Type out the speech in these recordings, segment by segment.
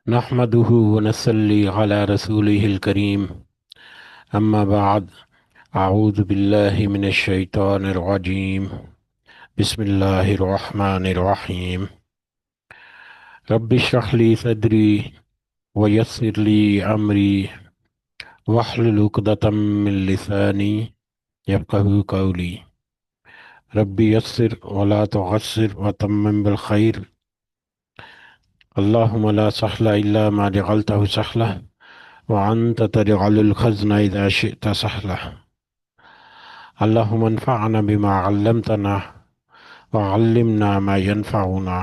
نحمده ونصلي على رسوله الكريم. أما بعد، أعوذ بالله من الشيطان الرجيم. بسم الله الرحمن الرحيم. رب اشرح لي صدري ويسر لي أمري واحلل عقدة من لساني يفقهوا قولي. رب يسر ولا تعسر وتمم بالخير. اللهم لا سهل إلا ما جعلته سهلا وأنت تجعل الحزن إذا شئت سهلا. اللهم انفعنا بما علمتنا وعلمنا ما ينفعنا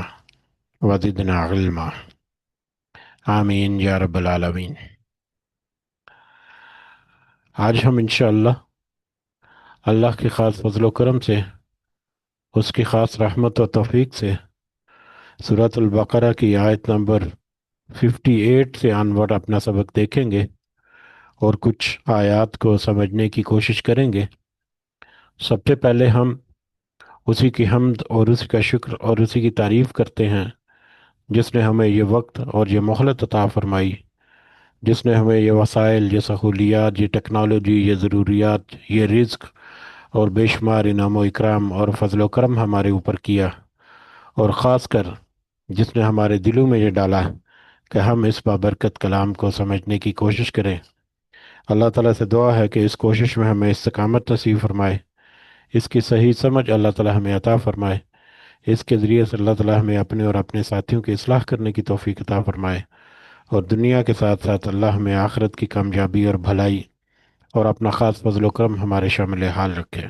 وزدنا علما. آمین یا رب العالمین۔ آج ہم انشاءاللہ اللہ کی خاص فضل و کرم سے، اس کی خاص رحمت و توفیق سے سورۃ البقرہ کی آیت نمبر 58 سے آنورڈ اپنا سبق دیکھیں گے اور کچھ آیات کو سمجھنے کی کوشش کریں گے۔ سب سے پہلے ہم اسی کی حمد اور اسی کا شکر اور اسی کی تعریف کرتے ہیں جس نے ہمیں یہ وقت اور یہ مہلت عطا فرمائی، جس نے ہمیں یہ وسائل، یہ سہولیات، یہ ٹیکنالوجی، یہ ضروریات، یہ رزق اور بے شمار انعام و اکرام اور فضل و کرم ہمارے اوپر کیا، اور خاص کر جس نے ہمارے دلوں میں یہ ڈالا کہ ہم اس بابرکت کلام کو سمجھنے کی کوشش کریں۔ اللہ تعالیٰ سے دعا ہے کہ اس کوشش میں ہمیں استقامت نصیب فرمائے، اس کی صحیح سمجھ اللہ تعالیٰ ہمیں عطا فرمائے، اس کے ذریعے سے اللہ تعالیٰ ہمیں اپنے اور اپنے ساتھیوں کی اصلاح کرنے کی توفیق عطا فرمائے، اور دنیا کے ساتھ ساتھ اللہ ہمیں آخرت کی کامیابی اور بھلائی اور اپنا خاص فضل و کرم ہمارے شامل حال رکھے۔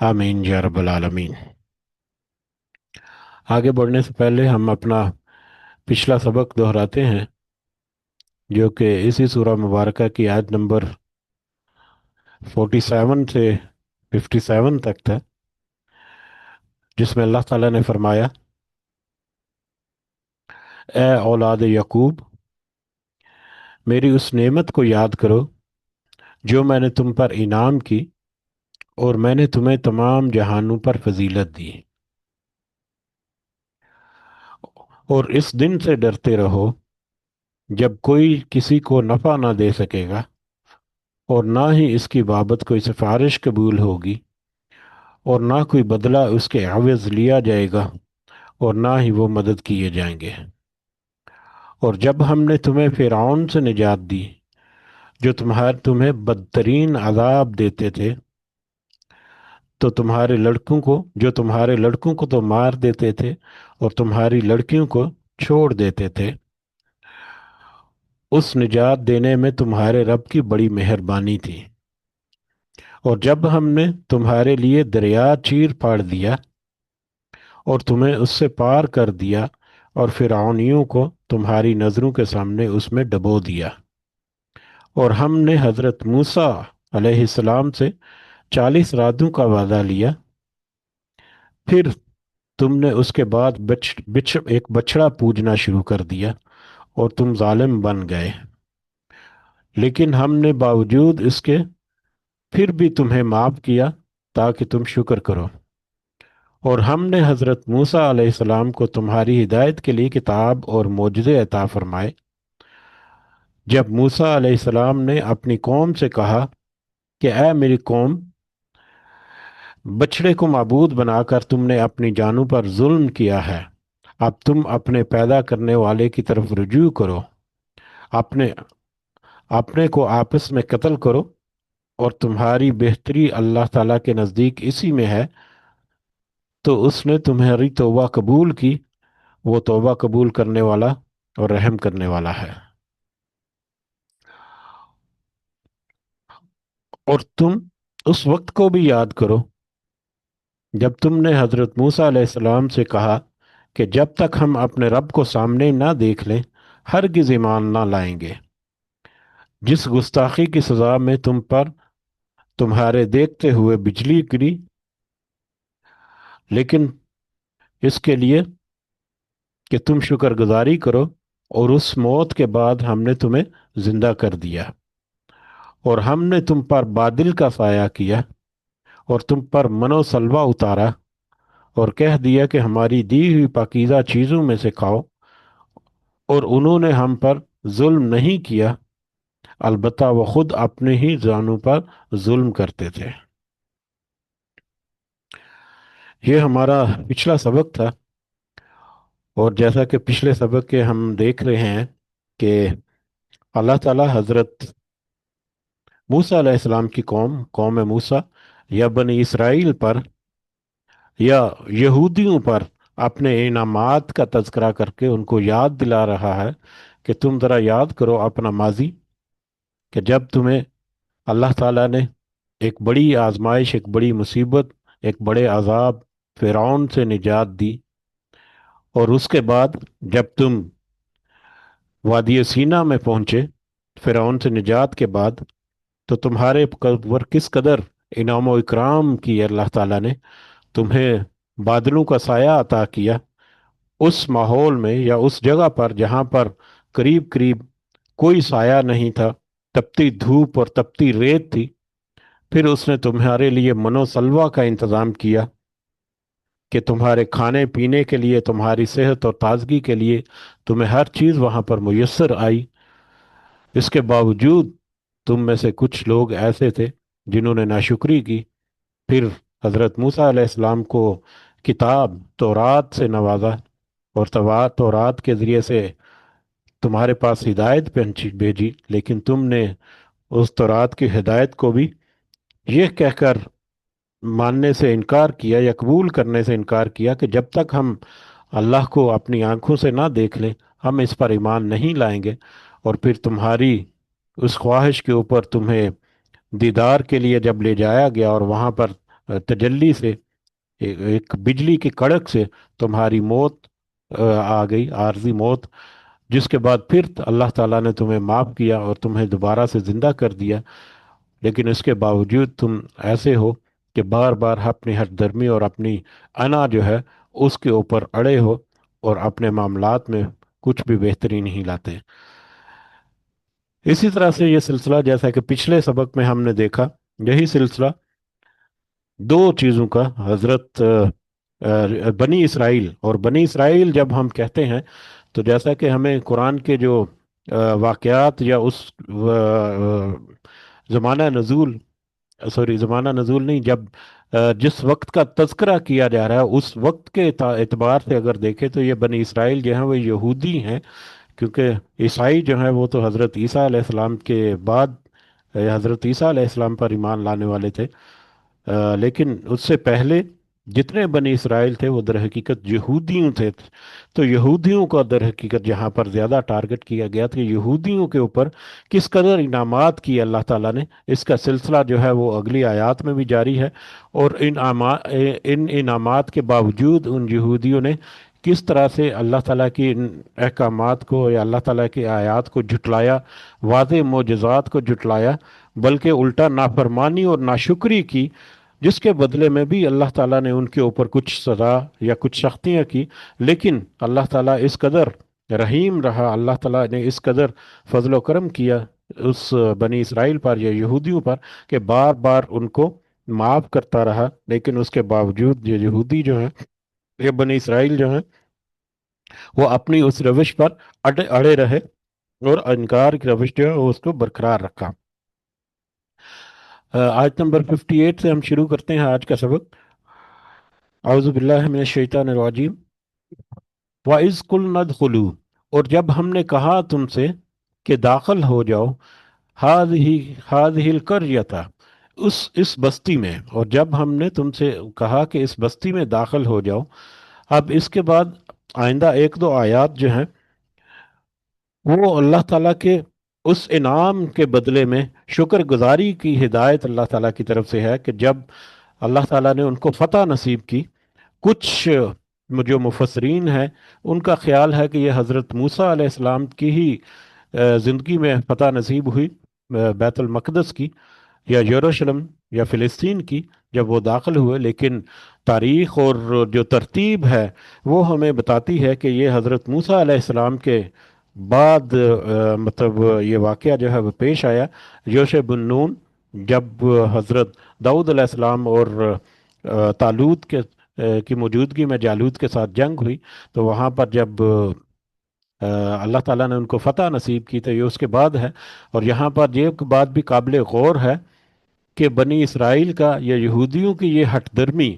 آمین یا رب العالمین۔ آگے بڑھنے سے پہلے ہم اپنا پچھلا سبق دہراتے ہیں جو کہ اسی سورہ مبارکہ کی آیت نمبر 47 سے 57 تک تھا، جس میں اللہ تعالیٰ نے فرمایا: اے اولاد یعقوب، میری اس نعمت کو یاد کرو جو میں نے تم پر انعام کی، اور میں نے تمہیں تمام جہانوں پر فضیلت دی، اور اس دن سے ڈرتے رہو جب کوئی کسی کو نفع نہ دے سکے گا، اور نہ ہی اس کی بابت کوئی سفارش قبول ہوگی، اور نہ کوئی بدلہ اس کے عوض لیا جائے گا، اور نہ ہی وہ مدد کیے جائیں گے۔ اور جب ہم نے تمہیں فرعون سے نجات دی جو تمہیں بدترین عذاب دیتے تھے، تو تمہارے لڑکوں کو تو مار دیتے تھے اور تمہاری لڑکیوں کو چھوڑ دیتے تھے، اس نجات دینے میں تمہارے رب کی بڑی مہربانی تھی۔ اور جب ہم نے تمہارے لیے دریا چیر پھاڑ دیا اور تمہیں اس سے پار کر دیا، اور فرعونیوں کو تمہاری نظروں کے سامنے اس میں ڈبو دیا، اور ہم نے حضرت موسیٰ علیہ السلام سے 40 راتوں کا وعدہ لیا، پھر تم نے اس کے بعد ایک بچڑا پوجنا شروع کر دیا اور تم ظالم بن گئے، لیکن ہم نے باوجود اس کے پھر بھی تمہیں معاف کیا تاکہ تم شکر کرو۔ اور ہم نے حضرت موسیٰ علیہ السلام کو تمہاری ہدایت کے لیے کتاب اور معجزے عطا فرمائے۔ جب موسیٰ علیہ السلام نے اپنی قوم سے کہا کہ اے میری قوم، بچڑے کو معبود بنا کر تم نے اپنی جانوں پر ظلم کیا ہے، اب تم اپنے پیدا کرنے والے کی طرف رجوع کرو، اپنے اپنے کو آپس میں قتل کرو، اور تمہاری بہتری اللہ تعالیٰ کے نزدیک اسی میں ہے، تو اس نے تمہاری توبہ قبول کی، وہ توبہ قبول کرنے والا اور رحم کرنے والا ہے۔ اور تم اس وقت کو بھی یاد کرو جب تم نے حضرت موسیٰ علیہ السلام سے کہا کہ جب تک ہم اپنے رب کو سامنے نہ دیکھ لیں ہرگز ایمان نہ لائیں گے۔ جس گستاخی کی سزا میں تم پر تمہارے دیکھتے ہوئے بجلی گری، لیکن اس کے لیے کہ تم شکر گزاری کرو، اور اس موت کے بعد ہم نے تمہیں زندہ کر دیا، اور ہم نے تم پر بادل کا سایہ کیا اور تم پر من و سلوہ اتارا، اور کہہ دیا کہ ہماری دی ہوئی پاکیزہ چیزوں میں سے کھاؤ، اور انہوں نے ہم پر ظلم نہیں کیا، البتہ وہ خود اپنے ہی جانوں پر ظلم کرتے تھے۔ یہ ہمارا پچھلا سبق تھا، اور جیسا کہ پچھلے سبق کے ہم دیکھ رہے ہیں کہ اللہ تعالیٰ حضرت موسیٰ علیہ السلام کی قوم موسیٰ یا بنی اسرائیل پر یا یہودیوں پر اپنے انعامات کا تذکرہ کر کے ان کو یاد دلا رہا ہے کہ تم ذرا یاد کرو اپنا ماضی، کہ جب تمہیں اللہ تعالیٰ نے ایک بڑی آزمائش، ایک بڑی مصیبت، ایک بڑے عذاب فرعون سے نجات دی، اور اس کے بعد جب تم وادی سینا میں پہنچے فرعون سے نجات کے بعد، تو تمہارے پر کس قدر انعام و اکرام کی اللہ تعالیٰ نے، تمہیں بادلوں کا سایہ عطا کیا اس ماحول میں یا اس جگہ پر جہاں پر قریب قریب کوئی سایہ نہیں تھا، تپتی دھوپ اور تپتی ریت تھی۔ پھر اس نے تمہارے لیے منو سلوہ کا انتظام کیا کہ تمہارے کھانے پینے کے لیے، تمہاری صحت اور تازگی کے لیے تمہیں ہر چیز وہاں پر میسر آئی۔ اس کے باوجود تم میں سے کچھ لوگ ایسے تھے جنہوں نے ناشکری کی۔ پھر حضرت موسیٰ علیہ السلام کو کتاب تورات سے نوازا، اور تورات کے ذریعے سے تمہارے پاس ہدایت بھیجی، لیکن تم نے اس تورات کی ہدایت کو بھی یہ کہہ کر ماننے سے انکار کیا یا قبول کرنے سے انکار کیا کہ جب تک ہم اللہ کو اپنی آنکھوں سے نہ دیکھ لیں ہم اس پر ایمان نہیں لائیں گے۔ اور پھر تمہاری اس خواہش کے اوپر تمہیں دیدار کے لیے جب لے جایا گیا، اور وہاں پر تجلی سے ایک بجلی کی کڑک سے تمہاری موت آ گئی، عارضی موت، جس کے بعد پھر اللہ تعالیٰ نے تمہیں معاف کیا اور تمہیں دوبارہ سے زندہ کر دیا، لیکن اس کے باوجود تم ایسے ہو کہ بار بار اپنی ہٹ درمی اور اپنی انا جو ہے اس کے اوپر اڑے ہو، اور اپنے معاملات میں کچھ بھی بہتری نہیں لاتے۔ اسی طرح سے یہ سلسلہ، جیسا کہ پچھلے سبق میں ہم نے دیکھا، یہی سلسلہ دو چیزوں کا، حضرت بنی اسرائیل، اور بنی اسرائیل جب ہم کہتے ہیں تو جیسا کہ ہمیں قرآن کے جو واقعات یا اس زمانہ نزول، سوری زمانہ نزول نہیں، جب جس وقت کا تذکرہ کیا جا رہا ہے اس وقت کے اعتبار سے اگر دیکھیں تو یہ بنی اسرائیل جو ہیں وہ یہودی ہیں، کیونکہ عیسائی جو ہیں وہ تو حضرت عیسیٰ علیہ السلام کے بعد حضرت عیسیٰ علیہ السلام پر ایمان لانے والے تھے، لیکن اس سے پہلے جتنے بنی اسرائیل تھے وہ در حقیقت یہودیوں تھے۔ تو یہودیوں کا در حقیقت جہاں پر زیادہ ٹارگٹ کیا گیا تھا، یہودیوں کے اوپر کس قدر انعامات کی اللہ تعالیٰ نے، اس کا سلسلہ جو ہے وہ اگلی آیات میں بھی جاری ہے، اور ان انعامات کے باوجود ان یہودیوں نے کس طرح سے اللہ تعالیٰ کی ان احکامات کو یا اللہ تعالیٰ کی آیات کو جھٹلایا، واضح معجزات کو جھٹلایا، بلکہ الٹا نافرمانی اور ناشکری کی، جس کے بدلے میں بھی اللہ تعالیٰ نے ان کے اوپر کچھ سزا یا کچھ سختیاں کی۔ لیکن اللہ تعالیٰ اس قدر رحیم رہا، اللہ تعالیٰ نے اس قدر فضل و کرم کیا اس بنی اسرائیل پر یا یہودیوں پر کہ بار بار ان کو معاف کرتا رہا، لیکن اس کے باوجود یہ یہودی جو ہیں، یہ بنی اسرائیل جو ہیں، وہ اپنی اس روش پر اڑے رہے، اور انکار کی روش جو ہے وہ اس کو برقرار رکھا۔ آیت نمبر 58 سے ہم شروع کرتے ہیں آج کا سبق۔ اعوذ باللہ من الشیطان الرجیم۔ وَإِذْ قُلْنَا ادْخُلُوا، اور جب ہم نے کہا تم سے کہ داخل ہو جاؤ، هَذِهِ الْقَرْيَةَ، اس بستی میں، اور جب ہم نے تم سے کہا کہ اس بستی میں داخل ہو جاؤ، اب اس کے بعد آئندہ ایک دو آیات جو ہیں وہ اللہ تعالیٰ کے اس انعام کے بدلے میں شکر گزاری کی ہدایت اللہ تعالیٰ کی طرف سے ہے کہ جب اللہ تعالیٰ نے ان کو فتح نصیب کی، کچھ جو مفسرین ہیں ان کا خیال ہے کہ یہ حضرت موسیٰ علیہ السلام کی ہی زندگی میں فتح نصیب ہوئی، بیت المقدس کی یا یروشلم یا فلسطین کی، جب وہ داخل ہوئے، لیکن تاریخ اور جو ترتیب ہے وہ ہمیں بتاتی ہے کہ یہ حضرت موسیٰ علیہ السلام کے بعد مطلب یہ واقعہ جو ہے وہ پیش آیا، یوشع بن نون، جب حضرت داؤد علیہ السلام اور طالوت کی موجودگی میں جالوت کے ساتھ جنگ ہوئی، تو وہاں پر جب اللہ تعالیٰ نے ان کو فتح نصیب کی، تو یہ اس کے بعد ہے۔ اور یہاں پر یہ بات بھی قابل غور ہے کہ بنی اسرائیل کا یا یہودیوں کی یہ ہٹ درمی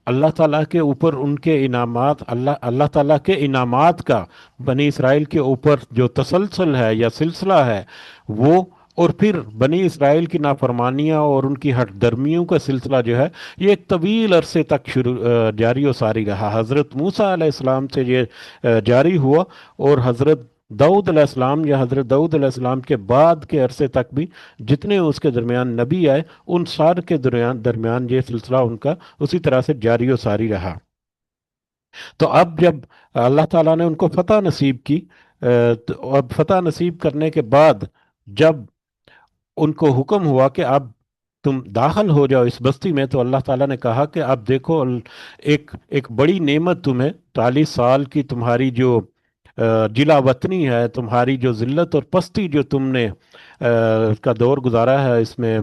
اللہ تعالیٰ کے اوپر ان کے انعامات، اللہ تعالیٰ کے انعامات کا بنی اسرائیل کے اوپر جو تسلسل ہے یا سلسلہ ہے وہ، اور پھر بنی اسرائیل کی نافرمانیاں اور ان کی ہٹ درمیوں کا سلسلہ جو ہے، یہ ایک طویل عرصے تک جاری و ساری رہا۔ حضرت موسیٰ علیہ السلام سے یہ جاری ہوا، اور حضرت داؤد علیہ السلام یا حضرت داؤد علیہ السلام کے بعد کے عرصے تک بھی جتنے اس کے درمیان نبی آئے، ان سارے کے درمیان یہ سلسلہ ان کا اسی طرح سے جاری و ساری رہا۔ تو اب جب اللہ تعالیٰ نے ان کو فتح نصیب کی، تو اب فتح نصیب کرنے کے بعد جب ان کو حکم ہوا کہ اب تم داخل ہو جاؤ اس بستی میں، تو اللہ تعالیٰ نے کہا کہ اب دیکھو ایک ایک بڑی نعمت تمہیں 40 سال کی تمہاری جو جلا وطنی ہے، تمہاری جو ذلت اور پستی جو تم نے کا دور گزارا ہے اس میں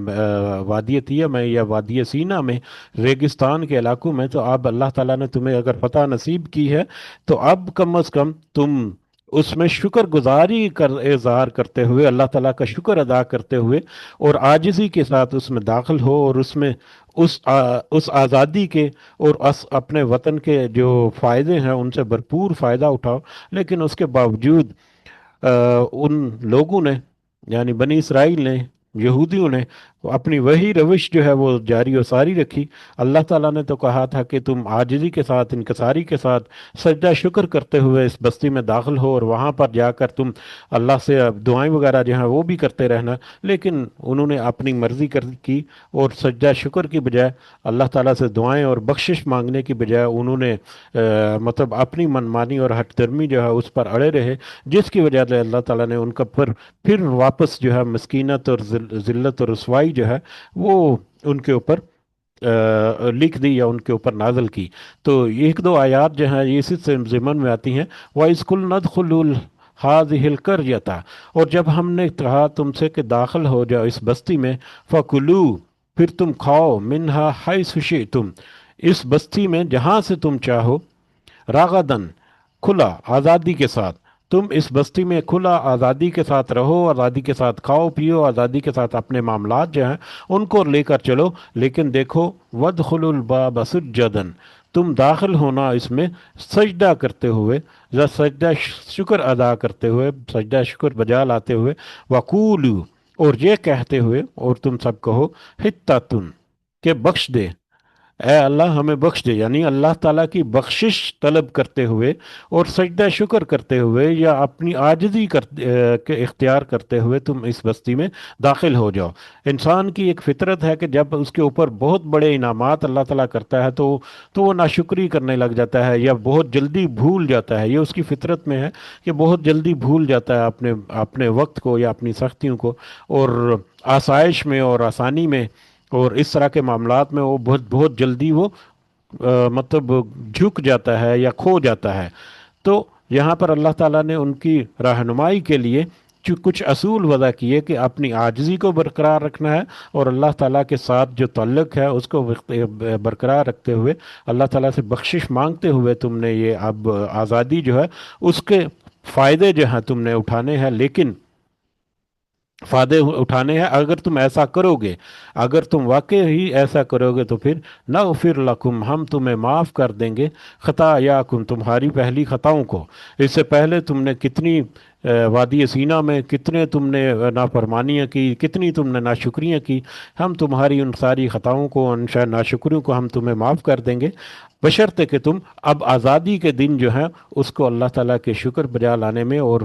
وادی عطیہ میں یا وادی سینا میں، ریگستان کے علاقوں میں، تو اب اللہ تعالیٰ نے تمہیں اگر فتح نصیب کی ہے تو اب کم از کم تم اس میں شکر گزاری اظہار کرتے ہوئے، اللہ تعالیٰ کا شکر ادا کرتے ہوئے اور عاجزی کے ساتھ اس میں داخل ہو، اور اس میں اس آزادی کے اور اپنے وطن کے جو فائدے ہیں ان سے بھرپور فائدہ اٹھاؤ۔ لیکن اس کے باوجود ان لوگوں نے، یعنی بنی اسرائیل نے، یہودیوں نے اپنی وہی روش جو ہے وہ جاری و ساری رکھی۔ اللہ تعالیٰ نے تو کہا تھا کہ تم عاجزی کے ساتھ، انکساری کے ساتھ، سجدہ شکر کرتے ہوئے اس بستی میں داخل ہو، اور وہاں پر جا کر تم اللہ سے دعائیں وغیرہ جو ہیں وہ بھی کرتے رہنا۔ لیکن انہوں نے اپنی مرضی کی، اور سجدہ شکر کی بجائے اللہ تعالیٰ سے دعائیں اور بخشش مانگنے کی بجائے انہوں نے مطلب اپنی منمانی اور ہٹ درمی جو ہے اس پر اڑے رہے، جس کی وجہ سے اللہ تعالیٰ نے ان کا پھر واپس جو ہے مسکینت اور ذلت اور رسوائی جو ہے وہ ان کے اوپر لکھ دی یا ان کے اوپر نازل کی۔ تو ایک دو آیات جو ہیں یہ اسی سے ضمن میں آتی ہیں، وَإِذْ قُلْنَا ادْخُلُوا هَٰذِهِ الْقَرْيَةَ، اور جب ہم نے کہا تم سے کہ داخل ہو جاؤ اس بستی میں، فَكُلُوا، پھر تم کھاؤ، مِنْهَا حَيْثُ شِئْتُمْ، اس بستی میں جہاں سے تم چاہو، راغدن، کھلا، آزادی کے ساتھ، تم اس بستی میں کھلا آزادی کے ساتھ رہو، آزادی کے ساتھ کھاؤ پیو، آزادی کے ساتھ اپنے معاملات جو ہیں ان کو لے کر چلو، لیکن دیکھو وَادْخُلُوا الْبَابَ سُجَّدًا، تم داخل ہونا اس میں سجدہ کرتے ہوئے، یا سجدہ شکر ادا کرتے ہوئے، سجدہ شکر بجا لاتے ہوئے، وَقُولُوا، اور یہ کہتے ہوئے، اور تم سب کہو، حِطَّةٌ، کہ بخش دے، اے اللہ ہمیں بخش دے، یعنی اللہ تعالیٰ کی بخشش طلب کرتے ہوئے اور سجدہ شکر کرتے ہوئے یا اپنی عاجزی کے اختیار کرتے ہوئے تم اس بستی میں داخل ہو جاؤ۔ انسان کی ایک فطرت ہے کہ جب اس کے اوپر بہت بڑے انعامات اللہ تعالیٰ کرتا ہے تو وہ ناشکری کرنے لگ جاتا ہے یا بہت جلدی بھول جاتا ہے۔ یہ اس کی فطرت میں ہے کہ بہت جلدی بھول جاتا ہے اپنے وقت کو یا اپنی سختیوں کو، اور آسائش میں اور آسانی میں اور اس طرح کے معاملات میں وہ بہت بہت جلدی وہ مطلب جھک جاتا ہے یا کھو جاتا ہے۔ تو یہاں پر اللہ تعالیٰ نے ان کی رہنمائی کے لیے کچھ اصول وضع کیے کہ اپنی عاجزی کو برقرار رکھنا ہے، اور اللہ تعالیٰ کے ساتھ جو تعلق ہے اس کو برقرار رکھتے ہوئے اللہ تعالیٰ سے بخشش مانگتے ہوئے تم نے یہ اب آزادی جو ہے اس کے فائدے جو ہیں تم نے اٹھانے ہیں، لیکن فائدے اٹھانے ہیں اگر تم ایسا کرو گے، اگر تم واقع ہی ایسا کرو گے تو پھر نغفر لکم، ہم تمہیں معاف کر دیں گے، خطایاکم، تمہاری پہلی خطاؤں کو۔ اس سے پہلے تم نے کتنی وادی سینا میں کتنے تم نے نافرمانیاں کی، کتنی تم نے ناشکریاں کی، ہم تمہاری ان ساری خطاؤں کو، ان ناشکریوں کو ہم تمہیں معاف کر دیں گے، بشرطے کہ تم اب آزادی کے دن جو ہیں اس کو اللہ تعالیٰ کے شکر بجا لانے میں اور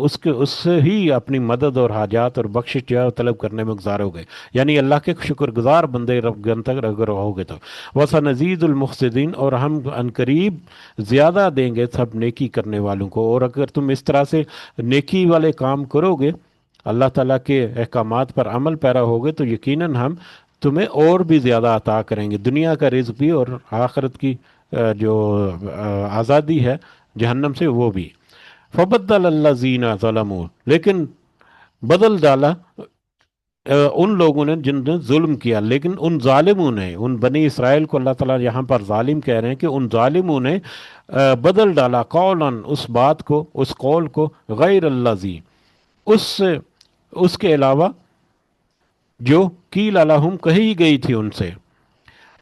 اس سے ہی اپنی مدد اور حاجات اور بخشش جو ہے طلب کرنے میں گزارو گے، یعنی اللہ کے شکر گزار بندے رب گنتر اگر رہو گے تو۔ وَسَنَزِيدُ الْمُحْسِنِينَ، اور ہم عنقریب زیادہ دیں گے سب نیکی کرنے والوں کو، اور اگر تم اس طرح سے نیکی والے کام کرو گے، اللہ تعالیٰ کے احکامات پر عمل پیرا ہوگے، تو یقیناً ہم تمہیں اور بھی زیادہ عطا کریں گے، دنیا کا رزق بھی اور آخرت کی جو آزادی ہے جہنم سے وہ بھی۔ فبدل الذین ظلموا، لیکن بدل ڈالا ان لوگوں نے جن نے ظلم کیا، لیکن ان ظالموں نے، ان بنی اسرائیل کو اللہ تعالیٰ یہاں پر ظالم کہہ رہے ہیں کہ ان ظالموں نے بدل ڈالا قولاً، اس بات کو، اس قول کو، غیر الذی، اس اس کے علاوہ جو قیل لہم کہی گئی تھی ان سے،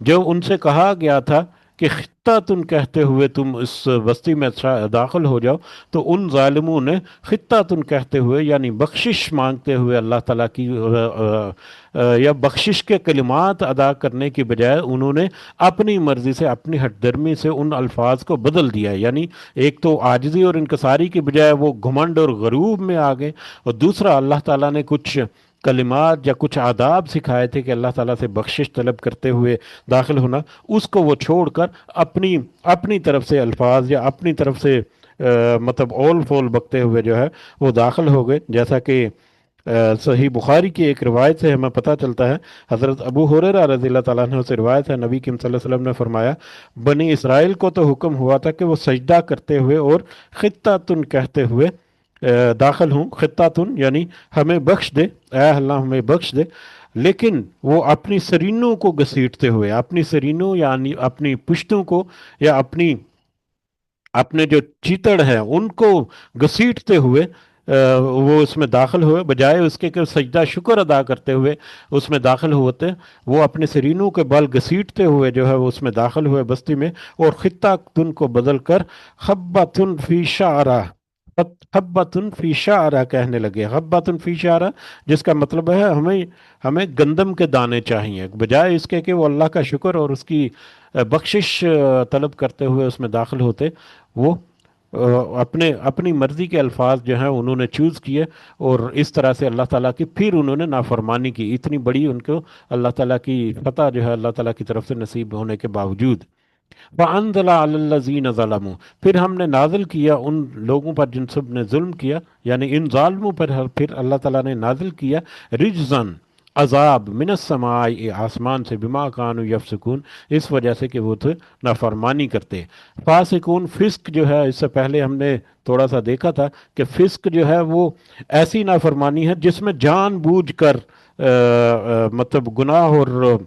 جو ان سے کہا گیا تھا کہ خطہ تن کہتے ہوئے تم اس بستی میں داخل ہو جاؤ، تو ان ظالموں نے خطہ تن کہتے ہوئے یعنی بخشش مانگتے ہوئے اللہ تعالیٰ کی یا بخشش کے کلمات ادا کرنے کی بجائے انہوں نے اپنی مرضی سے، اپنی ہٹ درمی سے ان الفاظ کو بدل دیا، یعنی ایک تو عاجزی اور انکساری کی بجائے وہ گھمنڈ اور غرور میں آ گئے، اور دوسرا اللہ تعالیٰ نے کچھ کلمات یا کچھ آداب سکھائے تھے کہ اللہ تعالیٰ سے بخشش طلب کرتے ہوئے داخل ہونا، اس کو وہ چھوڑ کر اپنی اپنی طرف سے الفاظ یا اپنی طرف سے مطلب اول فول بکتے ہوئے جو ہے وہ داخل ہو گئے، جیسا کہ صحیح بخاری کی ایک روایت سے ہمیں پتہ چلتا ہے، حضرت ابو ہریرہ رضی اللہ تعالیٰ عنہ سے روایت ہے، نبی کریم صلی اللہ علیہ وسلم نے فرمایا بنی اسرائیل کو تو حکم ہوا تھا کہ وہ سجدہ کرتے ہوئے اور خطہ کہتے ہوئے داخل ہوں، خطہ یعنی ہمیں بخش دے، اے اللہ ہمیں بخش دے، لیکن وہ اپنی سرینوں کو گھسیٹتے ہوئے، اپنی سرینوں یعنی اپنی پشتوں کو یا اپنے جو چیتڑ ہیں ان کو گھسیٹتے ہوئے وہ اس میں داخل ہوئے، بجائے اس کے کہ سجدہ شکر ادا کرتے ہوئے اس میں داخل ہوتے، وہ اپنے سرینوں کے بال گھسیٹتے ہوئے جو ہے وہ اس میں داخل ہوئے بستی میں، اور خطہ تن کو بدل کر خبتن فی شعرہ، حبتن فی شعرہ کہنے لگے، حبتن فی شعرہ جس کا مطلب ہے ہمیں گندم کے دانے چاہیے، بجائے اس کے کہ وہ اللہ کا شکر اور اس کی بخشش طلب کرتے ہوئے اس میں داخل ہوتے، وہ اپنی مرضی کے الفاظ جو ہیں انہوں نے چوز کیے، اور اس طرح سے اللہ تعالیٰ کی پھر انہوں نے نافرمانی کی، اتنی بڑی ان کو اللہ تعالیٰ کی فتح جو ہے اللہ تعالیٰ کی طرف سے نصیب ہونے کے باوجود۔ وَأَنزَلَ عَلَى الَّذِينَ ظَلَمُوا، پھر ہم نے نازل کیا ان لوگوں پر جن سب نے ظلم کیا، یعنی ان ظالموں پر پھر اللہ تعالیٰ نے نازل کیا رجزن، عذاب، من السماء، آسمان سے، بما کانوا یفسقون، اس وجہ سے کہ وہ تھے نافرمانی کرتے۔ فاسقون، فسق جو ہے، اس سے پہلے ہم نے تھوڑا سا دیکھا تھا کہ فسق جو ہے وہ ایسی نافرمانی ہے جس میں جان بوجھ کر مطلب گناہ اور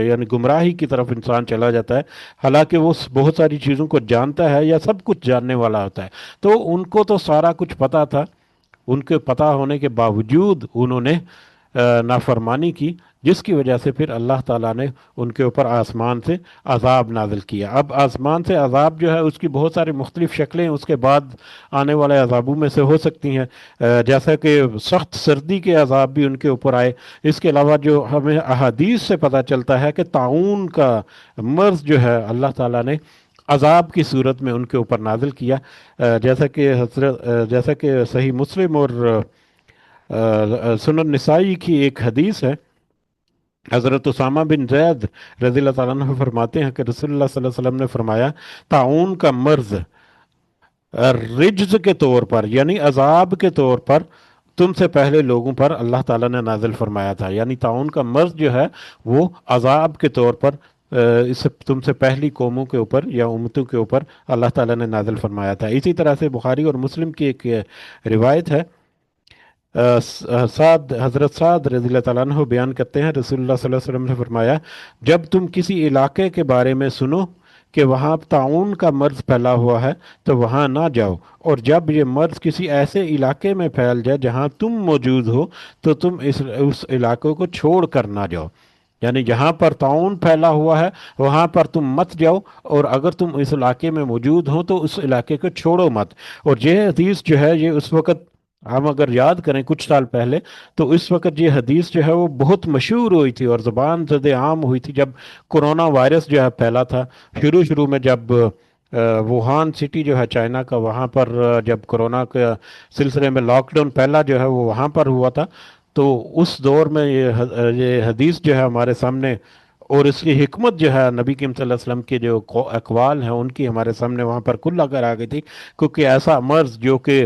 یعنی گمراہی کی طرف انسان چلا جاتا ہے، حالانکہ وہ بہت ساری چیزوں کو جانتا ہے یا سب کچھ جاننے والا ہوتا ہے، تو ان کو تو سارا کچھ پتا تھا، ان کے پتہ ہونے کے باوجود انہوں نے نافرمانی کی، جس کی وجہ سے پھر اللہ تعالیٰ نے ان کے اوپر آسمان سے عذاب نازل کیا۔ اب آسمان سے عذاب جو ہے اس کی بہت ساری مختلف شکلیں اس کے بعد آنے والے عذابوں میں سے ہو سکتی ہیں، جیسا کہ سخت سردی کے عذاب بھی ان کے اوپر آئے۔ اس کے علاوہ جو ہمیں احادیث سے پتہ چلتا ہے کہ طاعون کا مرض جو ہے اللہ تعالیٰ نے عذاب کی صورت میں ان کے اوپر نازل کیا، جیسا کہ صحیح مسلم اور سنن نسائی کی ایک حدیث ہے، حضرت اسامہ بن زید رضی اللہ تعالیٰ عنہ فرماتے ہیں کہ رسول اللہ صلی اللہ علیہ وسلم نے فرمایا طاعون کا مرض رجز کے طور پر یعنی عذاب کے طور پر تم سے پہلے لوگوں پر اللہ تعالیٰ نے نازل فرمایا تھا، یعنی طاعون کا مرض جو ہے وہ عذاب کے طور پر تم سے پہلی قوموں کے اوپر یا امتوں کے اوپر اللہ تعالیٰ نے نازل فرمایا تھا۔ اسی طرح سے بخاری اور مسلم کی ایک روایت ہے، حضرت سعد رضی اللہ تعالیٰ عنہ بیان کرتے ہیں رسول اللہ صلی اللہ علیہ وسلم نے فرمایا جب تم کسی علاقے کے بارے میں سنو کہ وہاں طاعون کا مرض پھیلا ہوا ہے تو وہاں نہ جاؤ، اور جب یہ مرض کسی ایسے علاقے میں پھیل جائے جہاں تم موجود ہو تو تم اس علاقے کو چھوڑ کر نہ جاؤ، یعنی جہاں پر طاعون پھیلا ہوا ہے وہاں پر تم مت جاؤ، اور اگر تم اس علاقے میں موجود ہو تو اس علاقے کو چھوڑو مت۔ اور یہ حدیث جو ہے یہ اس وقت ہم اگر یاد کریں کچھ سال پہلے تو اس وقت یہ حدیث جو ہے وہ بہت مشہور ہوئی تھی اور زبان زد عام ہوئی تھی جب کرونا وائرس جو ہے پھیلا تھا، شروع میں جب ووہان سٹی جو ہے چائنا کا، وہاں پر جب کرونا کے سلسلے میں لاک ڈاؤن پہلا جو ہے وہ وہاں پر ہوا تھا، تو اس دور میں یہ حدیث جو ہے ہمارے سامنے، اور اس کی حکمت جو ہے نبی کریم صلی اللہ علیہ وسلم کے جو اقوال ہیں ان کی ہمارے سامنے وہاں پر کھل کر آ گئی تھی، کیونکہ ایسا مرض جو کہ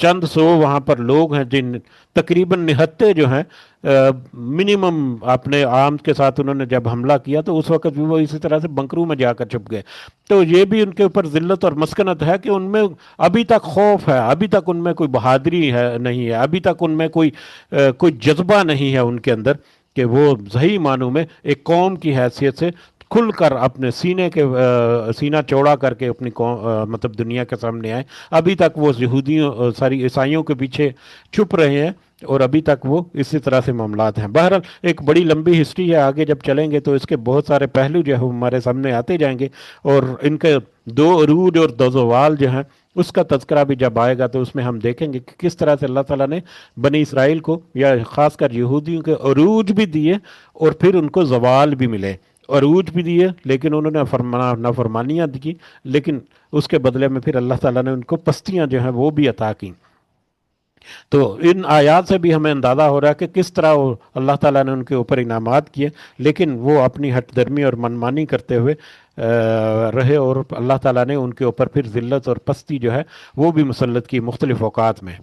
چند سو وہاں پر لوگ ہیں جن تقریباً نہتے جو ہیں منیمم اپنے عام کے ساتھ انہوں نے جب حملہ کیا تو اس وقت بھی وہ اسی طرح سے بنکروں میں جا کر چھپ گئے. تو یہ بھی ان کے اوپر ذلت اور مسکنت ہے کہ ان میں ابھی تک خوف ہے، ابھی تک ان میں کوئی بہادری ہے نہیں ہے، ابھی تک ان میں کوئی جذبہ نہیں ہے ان کے اندر کہ وہ صحیح معنوں میں ایک قوم کی حیثیت سے کھل کر اپنے سینہ چوڑا کر کے اپنی مطلب دنیا کے سامنے آئے. ابھی تک وہ یہودیوں ساری عیسائیوں کے پیچھے چھپ رہے ہیں اور ابھی تک وہ اسی طرح سے معاملات ہیں. بہرحال ایک بڑی لمبی ہسٹری ہے، آگے جب چلیں گے تو اس کے بہت سارے پہلو جو ہے ہمارے سامنے آتے جائیں گے، اور ان کے دو عروج اور دو زوال جو ہیں اس کا تذکرہ بھی جب آئے گا تو اس میں ہم دیکھیں گے کہ کس طرح سے اللہ تعالیٰ نے بنی اسرائیل کو یا خاص کر یہودیوں کے عروج بھی دیے اور پھر ان کو زوال بھی ملے. عروج بھی دیے لیکن انہوں نے نافرمانیاں کی، لیکن اس کے بدلے میں پھر اللہ تعالیٰ نے ان کو پستیاں جو ہیں وہ بھی عطا کی. تو ان آیات سے بھی ہمیں اندازہ ہو رہا ہے کہ کس طرح اللہ تعالیٰ نے ان کے اوپر انعامات کیے، لیکن وہ اپنی ہٹ درمی اور منمانی کرتے ہوئے رہے، اور اللہ تعالیٰ نے ان کے اوپر پھر ذلت اور پستی جو ہے وہ بھی مسلط کی مختلف اوقات میں.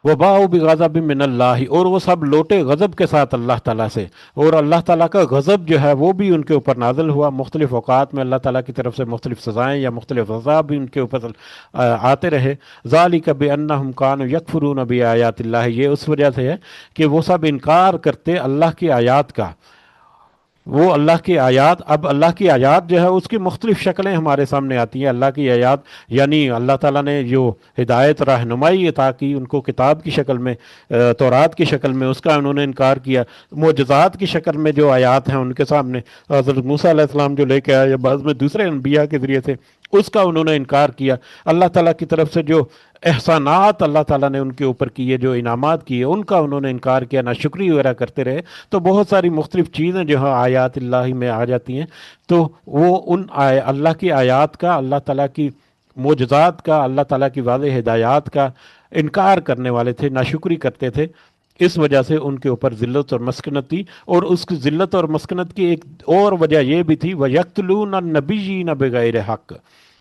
وباؤ بغضب من اللہ، اور وہ سب لوٹے غضب کے ساتھ اللہ تعالیٰ سے، اور اللہ تعالیٰ کا غضب جو ہے وہ بھی ان کے اوپر نازل ہوا. مختلف اوقات میں اللہ تعالیٰ کی طرف سے مختلف سزائیں یا مختلف عذاب بھی ان کے اوپر آتے رہے. ذالک بانہم کانوا یکفرون بآیات اللہ، یہ اس وجہ سے ہے کہ وہ سب انکار کرتے اللہ کی آیات کا. وہ اللہ کی آیات، اب اللہ کی آیات جو ہے اس کی مختلف شکلیں ہمارے سامنے آتی ہیں. اللہ کی آیات یعنی اللہ تعالیٰ نے جو ہدایت رہنمائی عطا کی ان کو کتاب کی شکل میں، تورات کی شکل میں، اس کا انہوں نے انکار کیا. معجزات کی شکل میں جو آیات ہیں ان کے سامنے، حضرت موسیٰ علیہ السلام جو لے کے آئے یا بعض میں دوسرے انبیاء کے ذریعے سے، اس کا انہوں نے انکار کیا. اللہ تعالیٰ کی طرف سے جو احسانات اللہ تعالیٰ نے ان کے اوپر کیے، جو انعامات کیے، ان کا انہوں نے انکار کیا، ناشکری وغیرہ کرتے رہے. تو بہت ساری مختلف چیزیں جو ہیں آیات اللہ میں آ جاتی ہیں. تو وہ ان اللہ کی آیات کا، اللہ تعالیٰ کی معجزات کا، اللہ تعالیٰ کی واضح ہدایات کا انکار کرنے والے تھے، ناشکری کرتے تھے. اس وجہ سے ان کے اوپر ذلت اور مسکنت تھی. اور اس کی ذلت اور مسکنت کی ایک اور وجہ یہ بھی تھی وَيَقْتُلُونَ النَّبِيِّينَ بِغَيْرِ حق،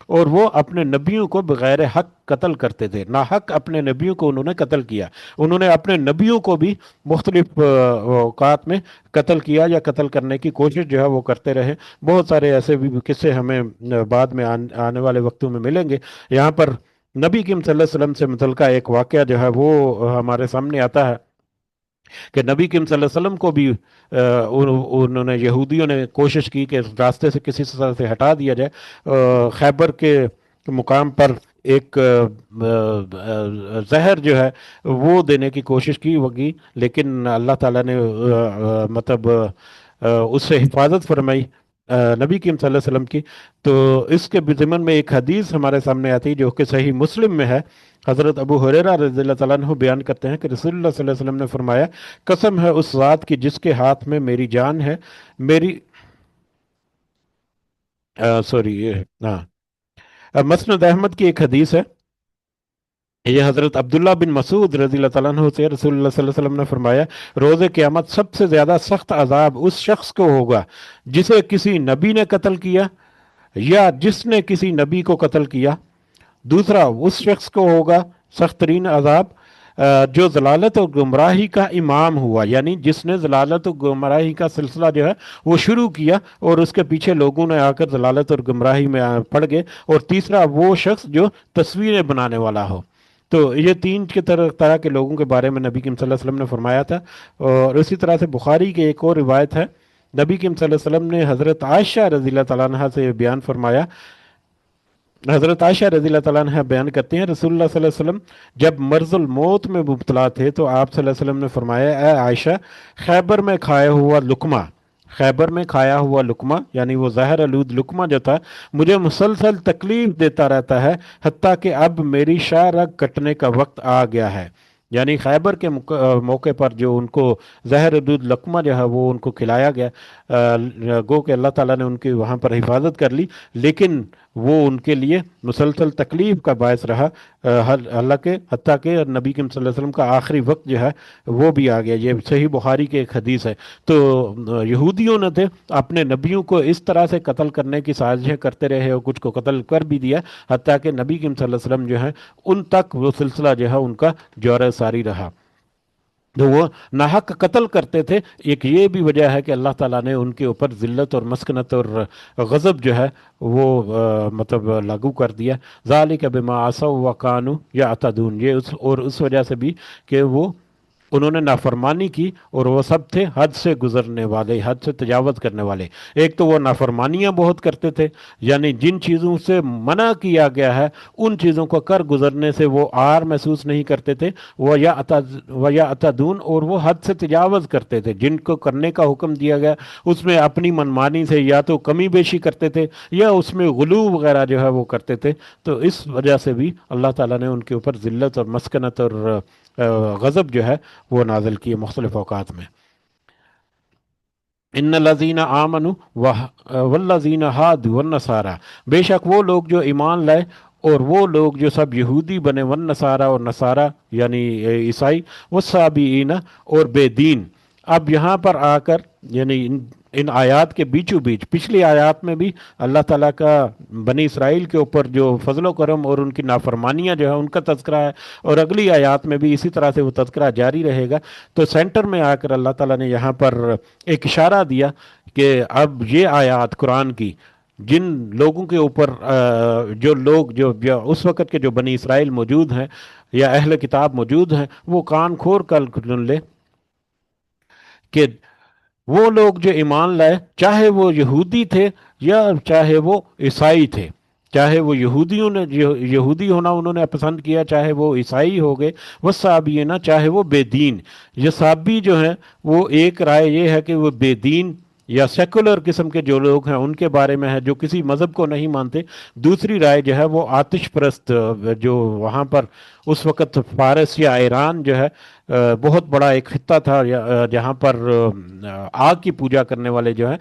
اور وہ اپنے نبیوں کو بغیر حق قتل کرتے تھے. ناحق اپنے نبیوں کو انہوں نے قتل کیا. انہوں نے اپنے نبیوں کو بھی مختلف اوقات میں قتل کیا یا قتل کرنے کی کوشش جو ہے وہ کرتے رہے. بہت سارے ایسے بھی قصے ہمیں بعد میں آنے والے وقتوں میں ملیں گے. یہاں پر نبی کریم صلی اللہ علیہ وسلم سے متعلقہ ایک واقعہ جو ہے وہ ہمارے سامنے آتا ہے کہ نبی کریم صلی اللہ علیہ وسلم کو بھی انہوں نے، یہودیوں نے کوشش کی کہ راستے سے کسی طرح سے ہٹا دیا جائے. خیبر کے مقام پر ایک زہر جو ہے وہ دینے کی کوشش کی ہوگی، لیکن اللہ تعالیٰ نے مطلب اس سے حفاظت فرمائی نبی کریم صلی اللہ علیہ وسلم کی. تو اس کے ضمن میں ایک حدیث ہمارے سامنے آتی ہے جو کہ صحیح مسلم میں ہے. حضرت ابو ہریرہ رضی اللہ تعالیٰ عنہ بیان کرتے ہیں کہ رسول اللہ صلی اللہ علیہ وسلم نے فرمایا، قسم ہے اس ذات کی جس کے ہاتھ میں میری جان ہے، میری سوری ہاں مسند احمد کی ایک حدیث ہے. یہ حضرت عبداللہ بن مسعود رضی اللہ تعالیٰ عنہ سے رسول اللہ صلی اللہ علیہ وسلم نے فرمایا، روز قیامت سب سے زیادہ سخت عذاب اس شخص کو ہوگا جسے کسی نبی نے قتل کیا یا جس نے کسی نبی کو قتل کیا. دوسرا اس شخص کو ہوگا سخت ترین عذاب جو ضلالت اور گمراہی کا امام ہوا، یعنی جس نے ضلالت اور گمراہی کا سلسلہ جو ہے وہ شروع کیا اور اس کے پیچھے لوگوں نے آ کر ضلالت اور گمراہی میں پڑ گئے. اور تیسرا وہ شخص جو تصویریں بنانے والا ہو. تو یہ تین کے طرح کے لوگوں کے بارے میں نبی کریم صلی اللہ علیہ وسلم نے فرمایا تھا. اور اسی طرح سے بخاری کے ایک اور روایت ہے، نبی کریم صلی اللہ علیہ وسلم نے حضرت عائشہ رضی اللہ تعالیٰ عنہ سے بیان فرمایا. حضرت عائشہ رضی اللہ تعالیٰ عنہ بیان کرتے ہیں رسول اللہ صلی اللہ علیہ وسلم جب مرض الموت میں مبتلا تھے تو آپ صلی اللہ علیہ وسلم نے فرمایا، اے عائشہ، خیبر میں کھایا ہوا لقمہ، خیبر میں کھایا ہوا لقمہ یعنی وہ زہر آلود لقمہ جو تھا مجھے مسلسل تکلیف دیتا رہتا ہے، حتیٰ کہ اب میری شاہ رگ کٹنے کا وقت آ گیا ہے. یعنی خیبر کے موقع پر جو ان کو زہر آلود لقمہ جو ہے وہ ان کو کھلایا گیا، گو کہ اللہ تعالیٰ نے ان کی وہاں پر حفاظت کر لی، لیکن وہ ان کے لیے مسلسل تکلیف کا باعث رہا، حالانکہ حتیٰ کہ نبی کریم صلی اللہ علیہ وسلم کا آخری وقت جو ہے وہ بھی آ گیا۔ یہ صحیح بخاری کے ایک حدیث ہے۔ تو یہودیوں نے تھے اپنے نبیوں کو اس طرح سے قتل کرنے کی سازشیں کرتے رہے اور کچھ کو قتل کر بھی دیا، حتیٰ کہ نبی کریم صلی اللہ علیہ وسلم جو ہے ان تک وہ سلسلہ جو ہے ان کا جور ساری رہا، تو وہ ناحق قتل کرتے تھے۔ ایک یہ بھی وجہ ہے کہ اللہ تعالیٰ نے ان کے اوپر ذلت اور مسکنت اور غضب جو ہے وہ مطلب لاگو کر دیا۔ ذالک بما عصوا وکانوا یعتدون، یہ اس وجہ سے بھی کہ وہ انہوں نے نافرمانی کی اور وہ سب تھے حد سے گزرنے والے، حد سے تجاوز کرنے والے۔ ایک تو وہ نافرمانیاں بہت کرتے تھے، یعنی جن چیزوں سے منع کیا گیا ہے ان چیزوں کو کر گزرنے سے وہ آر محسوس نہیں کرتے تھے، وَيَعْتَدُونَ، اور وہ حد سے تجاوز کرتے تھے، جن کو کرنے کا حکم دیا گیا اس میں اپنی منمانی سے یا تو کمی بیشی کرتے تھے یا اس میں غلو وغیرہ جو ہے وہ کرتے تھے۔ تو اس وجہ سے بھی اللہ تعالیٰ نے ان کے اوپر ذلت اور مسکنت اور غضب جو ہے وہ نازل کیے مختلف اوقات میں۔ ان الذین آمنوا والذین ہادوا والنصارى، بے شک وہ لوگ جو ایمان لائے اور وہ لوگ جو سب یہودی بنے، والنصارى اور نصارہ یعنی عیسائی، والصابئین اور بے دین۔ اب یہاں پر آ کر یعنی ان آیات کے بیچوں بیچ پچھلی آیات میں بھی اللہ تعالیٰ کا بنی اسرائیل کے اوپر جو فضل و کرم اور ان کی نافرمانیاں جو ہے ان کا تذکرہ ہے، اور اگلی آیات میں بھی اسی طرح سے وہ تذکرہ جاری رہے گا۔ تو سینٹر میں آ کر اللہ تعالیٰ نے یہاں پر ایک اشارہ دیا کہ اب یہ آیات قرآن کی جن لوگوں کے اوپر جو لوگ جو اس وقت کے جو بنی اسرائیل موجود ہیں یا اہل کتاب موجود ہیں، وہ کان کھول کر سن لے کہ وہ لوگ جو ایمان لائے، چاہے وہ یہودی تھے یا چاہے وہ عیسائی تھے، چاہے وہ یہودیوں نے یہودی ہونا انہوں نے پسند کیا، چاہے وہ عیسائی ہو گئے، وہ صابی نا، چاہے وہ بے دین۔ یہ صابی جو ہیں وہ ایک رائے یہ ہے کہ وہ بے دین یا سیکولر قسم کے جو لوگ ہیں ان کے بارے میں ہے، جو کسی مذہب کو نہیں مانتے۔ دوسری رائے جو ہے وہ آتش پرست، جو وہاں پر اس وقت فارس یا ایران جو ہے بہت بڑا ایک خطہ تھا جہاں پر آگ کی پوجا کرنے والے جو ہیں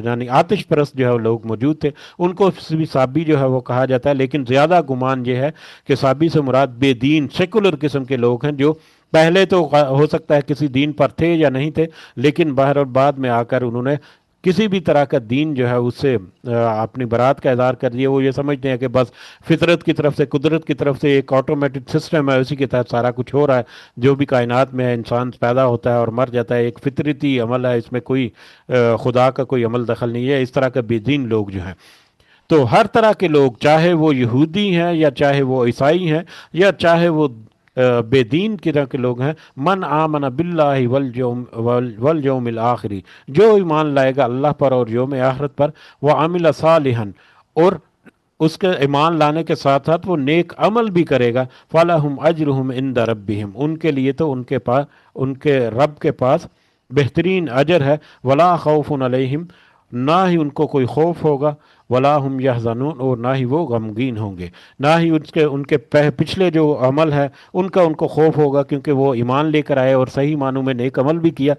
یعنی آتش پرست جو ہے وہ لوگ موجود تھے، ان کو بھی صابی جو ہے وہ کہا جاتا ہے۔ لیکن زیادہ گمان یہ ہے کہ صابی سے مراد بے دین سیکولر قسم کے لوگ ہیں، جو پہلے تو ہو سکتا ہے کسی دین پر تھے یا نہیں تھے، لیکن بہرحال بعد میں آ کر انہوں نے کسی بھی طرح کا دین جو ہے اس سے اپنی برات کا اظہار کر دیا۔ وہ یہ سمجھتے ہیں کہ بس فطرت کی طرف سے، قدرت کی طرف سے ایک آٹومیٹک سسٹم ہے، اسی کے تحت سارا کچھ ہو رہا ہے، جو بھی کائنات میں ہے، انسان پیدا ہوتا ہے اور مر جاتا ہے، ایک فطرتی عمل ہے، اس میں کوئی خدا کا کوئی عمل دخل نہیں ہے۔ اس طرح کے بے دین لوگ جو ہیں، تو ہر طرح کے لوگ، چاہے وہ یہودی ہیں یا چاہے وہ عیسائی ہیں یا چاہے وہ بے دین کی طرح کے لوگ ہیں، من آمن باللہ والیوم الآخری، جو ایمان لائے گا اللہ پر اور یوم آخرت پر، وعمل صالحا، اور اس کے ایمان لانے کے ساتھ ساتھ وہ نیک عمل بھی کرے گا، فَلَهُمْ أَجْرُهُمْ عِنْدَ رَبِّهِمْ، ان کے لیے تو ان کے پاس، ان کے رب کے پاس بہترین اجر ہے، وَلَا خَوْفٌ عَلَيْهِمْ، نہ ہی ان کو کوئی خوف ہوگا، ولا ہم یحزنون، اور نہ ہی وہ غمگین ہوں گے، نہ ہی ان کے پچھلے جو عمل ہے ان کو خوف ہوگا، کیونکہ وہ ایمان لے کر آئے اور صحیح معنوں میں نیک عمل بھی کیا،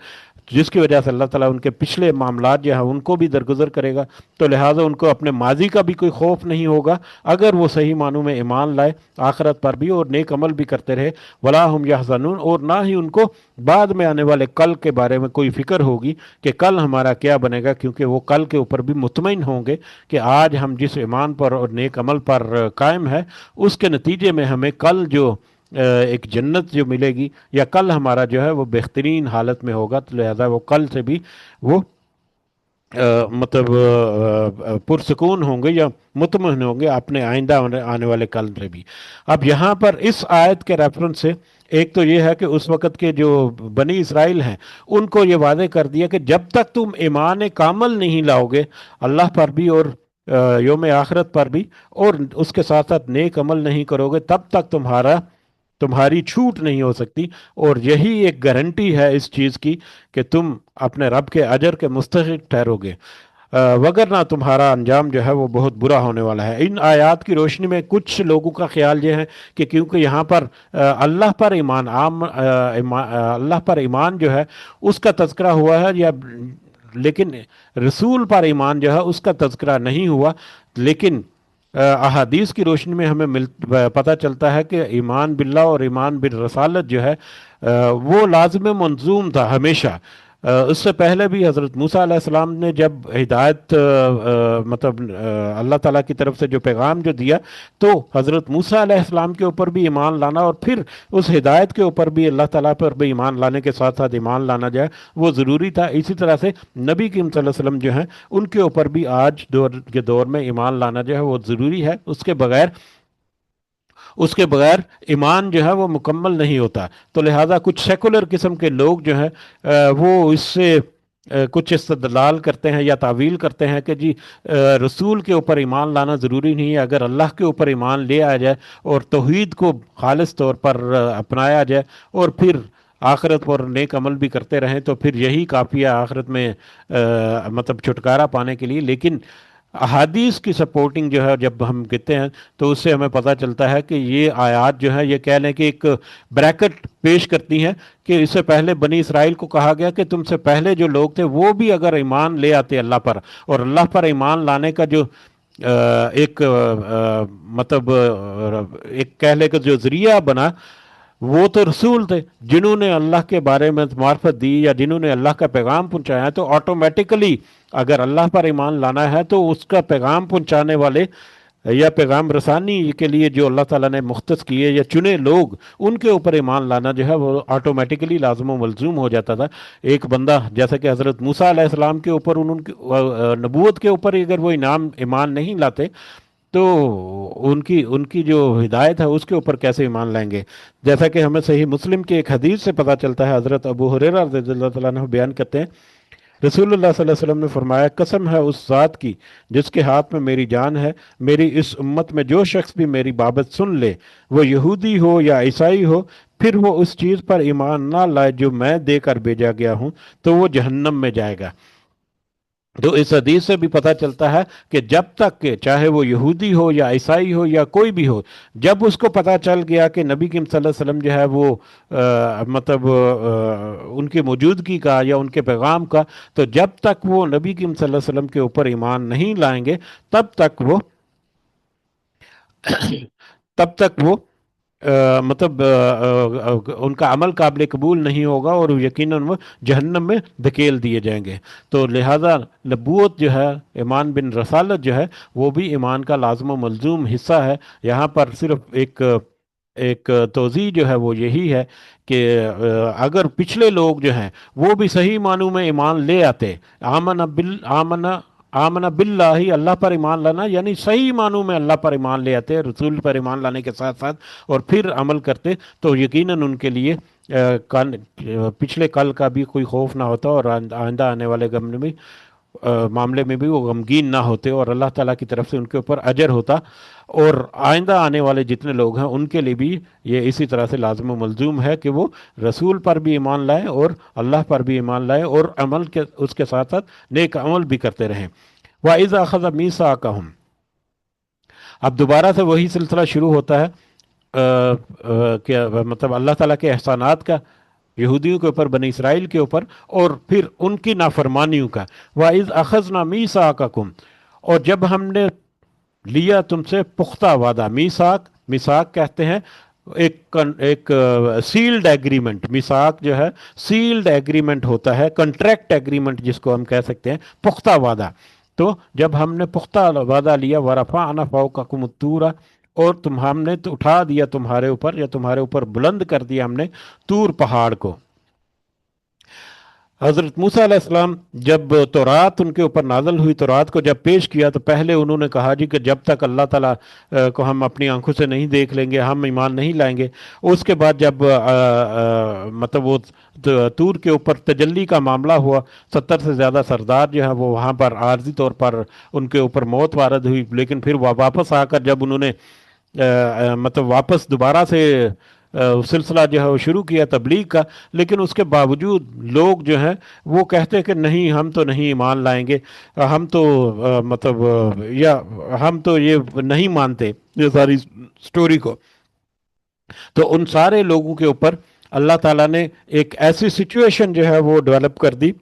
جس کی وجہ سے اللہ تعالیٰ ان کے پچھلے معاملات جو ہیں ان کو بھی درگزر کرے گا۔ تو لہٰذا ان کو اپنے ماضی کا بھی کوئی خوف نہیں ہوگا اگر وہ صحیح معنوں میں ایمان لائے آخرت پر بھی اور نیک عمل بھی کرتے رہے، ولا ہم یحزنون، اور نہ ہی ان کو بعد میں آنے والے کل کے بارے میں کوئی فکر ہوگی کہ کل ہمارا کیا بنے گا، کیونکہ وہ کل کے اوپر بھی مطمئن ہوں گے کہ آج ہم جس ایمان پر اور نیک عمل پر قائم ہے، اس کے نتیجے میں ہمیں کل جو ایک جنت جو ملے گی، یا کل ہمارا جو ہے وہ بہترین حالت میں ہوگا، تو لہذا وہ کل سے بھی وہ مطلب پرسکون ہوں گے یا مطمئن ہوں گے اپنے آئندہ آنے والے کل سے بھی۔ اب یہاں پر اس آیت کے ریفرنس سے ایک تو یہ ہے کہ اس وقت کے جو بنی اسرائیل ہیں ان کو یہ وعدے کر دیا کہ جب تک تم ایمان کامل نہیں لاؤ گے اللہ پر بھی اور یوم آخرت پر بھی، اور اس کے ساتھ ساتھ نیک عمل نہیں کرو گے، تب تک تمہاری چھوٹ نہیں ہو سکتی، اور یہی ایک گارنٹی ہے اس چیز کی کہ تم اپنے رب کے اجر کے مستحق ٹھہرو گے، وگرنہ تمہارا انجام جو ہے وہ بہت برا ہونے والا ہے۔ ان آیات کی روشنی میں کچھ لوگوں کا خیال یہ ہے کہ کیونکہ یہاں پر اللہ پر ایمان اللہ پر ایمان جو ہے اس کا تذکرہ ہوا ہے، یا لیکن رسول پر ایمان جو ہے اس کا تذکرہ نہیں ہوا. لیکن احادیث کی روشنی میں ہمیں پتہ چلتا ہے کہ ایمان باللہ اور ایمان بالرسالت جو ہے وہ لازم منظوم تھا ہمیشہ. اس سے پہلے بھی حضرت موسیٰ علیہ السلام نے جب ہدایت مطلب اللہ تعالیٰ کی طرف سے جو پیغام جو دیا تو حضرت موسیٰ علیہ السلام کے اوپر بھی ایمان لانا اور پھر اس ہدایت کے اوپر بھی اللہ تعالیٰ پر بھی ایمان لانے کے ساتھ ساتھ ایمان لانا جائے وہ ضروری تھا. اسی طرح سے نبی کریم صلی اللہ علیہ وسلم جو ہیں ان کے اوپر بھی آج کے دور میں ایمان لانا جو ہے وہ ضروری ہے. اس کے بغیر ایمان جو ہے وہ مکمل نہیں ہوتا. تو لہٰذا کچھ سیکولر قسم کے لوگ جو ہیں وہ اس سے کچھ استدلال کرتے ہیں یا تعویل کرتے ہیں کہ جی رسول کے اوپر ایمان لانا ضروری نہیں ہے. اگر اللہ کے اوپر ایمان لے آیا جائے اور توحید کو خالص طور پر اپنایا جائے اور پھر آخرت پر نیک عمل بھی کرتے رہیں تو پھر یہی کافی ہے آخرت میں مطلب چھٹکارا پانے کے لیے. لیکن احادیث کی سپورٹنگ جو ہے جب ہم کہتے ہیں تو اس سے ہمیں پتہ چلتا ہے کہ یہ آیات جو ہیں یہ کہہ لیں کہ ایک بریکٹ پیش کرتی ہیں کہ اس سے پہلے بنی اسرائیل کو کہا گیا کہ تم سے پہلے جو لوگ تھے وہ بھی اگر ایمان لے آتے اللہ پر اور اللہ پر ایمان لانے کا جو ایک مطلب ایک کہہ لے کہ جو ذریعہ بنا وہ تو رسول تھے جنہوں نے اللہ کے بارے میں معرفت دی یا جنہوں نے اللہ کا پیغام پہنچایا ہے. تو آٹومیٹیکلی اگر اللہ پر ایمان لانا ہے تو اس کا پیغام پہنچانے والے یا پیغام رسانی کے لیے جو اللہ تعالیٰ نے مختص کیے یا چنے لوگ ان کے اوپر ایمان لانا جو ہے وہ آٹومیٹیکلی لازم و ملزوم ہو جاتا تھا. ایک بندہ جیسا کہ حضرت موسیٰ علیہ السلام کے اوپر ان کی نبوت کے اوپر اگر وہ ایمان نہیں لاتے تو ان کی جو ہدایت ہے اس کے اوپر کیسے ایمان لائیں گے. جیسا کہ ہمیں صحیح مسلم کے ایک حدیث سے پتہ چلتا ہے حضرت ابو ہریرہ رضی اللہ تعالیٰ عنہ بیان کرتے ہیں رسول اللہ صلی اللہ علیہ وسلم نے فرمایا قسم ہے اس ذات کی جس کے ہاتھ میں میری جان ہے میری اس امت میں جو شخص بھی میری بابت سن لے وہ یہودی ہو یا عیسائی ہو پھر وہ اس چیز پر ایمان نہ لائے جو میں دے کر بھیجا گیا ہوں تو وہ جہنم میں جائے گا. تو اس حدیث سے بھی پتہ چلتا ہے کہ جب تک کہ چاہے وہ یہودی ہو یا عیسائی ہو یا کوئی بھی ہو جب اس کو پتہ چل گیا کہ نبی کریم صلی اللہ علیہ وسلم جو ہے وہ مطلب ان کی موجودگی کا یا ان کے پیغام کا تو جب تک وہ نبی کریم صلی اللہ علیہ وسلم کے اوپر ایمان نہیں لائیں گے تب تک وہ مطلب ان کا عمل قابل قبول نہیں ہوگا اور یقیناً وہ جہنم میں دھکیل دیے جائیں گے. تو لہٰذا نبوت جو ہے ایمان بن رسالت جو ہے وہ بھی ایمان کا لازم و ملزوم حصہ ہے. یہاں پر صرف ایک توضیح جو ہے وہ یہی ہے کہ اگر پچھلے لوگ جو ہیں وہ بھی صحیح معنوں میں ایمان لے آتے آمن باللہ اللہ پر ایمان لانا یعنی صحیح معنوں میں اللہ پر ایمان لے آتے رسول پر ایمان لانے کے ساتھ ساتھ اور پھر عمل کرتے تو یقیناً ان کے لیے پچھلے کل کا بھی کوئی خوف نہ ہوتا اور آئندہ آنے والے معاملے میں بھی وہ غمگین نہ ہوتے اور اللہ تعالیٰ کی طرف سے ان کے اوپر اجر ہوتا اور آئندہ آنے والے جتنے لوگ ہیں ان کے لیے بھی یہ اسی طرح سے لازم و ملزوم ہے کہ وہ رسول پر بھی ایمان لائیں اور اللہ پر بھی ایمان لائیں اور اس کے ساتھ ساتھ نیک عمل بھی کرتے رہیں. وَإِذَا أَخَذَ مِيثَاقَهُمْ اب دوبارہ سے وہی سلسلہ شروع ہوتا ہے کہ مطلب اللہ تعالیٰ کے احسانات کا یہودیوں کے اوپر بنی اسرائیل کے اوپر اور پھر ان کی نافرمانیوں کا. وَإِذْ أَخَذْنَا مِيثَاقَكُمْ اور جب ہم نے لیا تم سے پختہ وعدہ. میثاق کہتے ہیں ایک سیلڈ ایگریمنٹ. میثاق جو ہے سیلڈ ایگریمنٹ ہوتا ہے کنٹریکٹ ایگریمنٹ جس کو ہم کہہ سکتے ہیں پختہ وعدہ. تو جب ہم نے پختہ وعدہ لیا وَرَفَعْنَا فَوْقَكُمُ الطُّورَ اور ہم نے تو اٹھا دیا تمہارے اوپر یا تمہارے اوپر بلند کر دیا ہم نے طور پہاڑ کو. حضرت موسیٰ علیہ السلام جب تورات ان کے اوپر نازل ہوئی تورات کو جب پیش کیا تو پہلے انہوں نے کہا جی کہ جب تک اللہ تعالیٰ کو ہم اپنی آنکھوں سے نہیں دیکھ لیں گے ہم ایمان نہیں لائیں گے. اس کے بعد جب مطلب وہ طور کے اوپر تجلی کا معاملہ ہوا 70 سے زیادہ سردار جو ہیں وہ وہاں پر عارضی طور پر ان کے اوپر موت وارد ہوئی لیکن پھر واپس آ کر جب انہوں نے مطلب واپس دوبارہ سے سلسلہ جو ہے وہ شروع کیا تبلیغ کا لیکن اس کے باوجود لوگ جو ہیں وہ کہتے کہ نہیں ہم تو نہیں ایمان لائیں گے ہم تو مطلب یا ہم تو یہ نہیں مانتے یہ ساری سٹوری کو. تو ان سارے لوگوں کے اوپر اللہ تعالیٰ نے ایک ایسی سچویشن جو ہے وہ ڈیولپ کر دی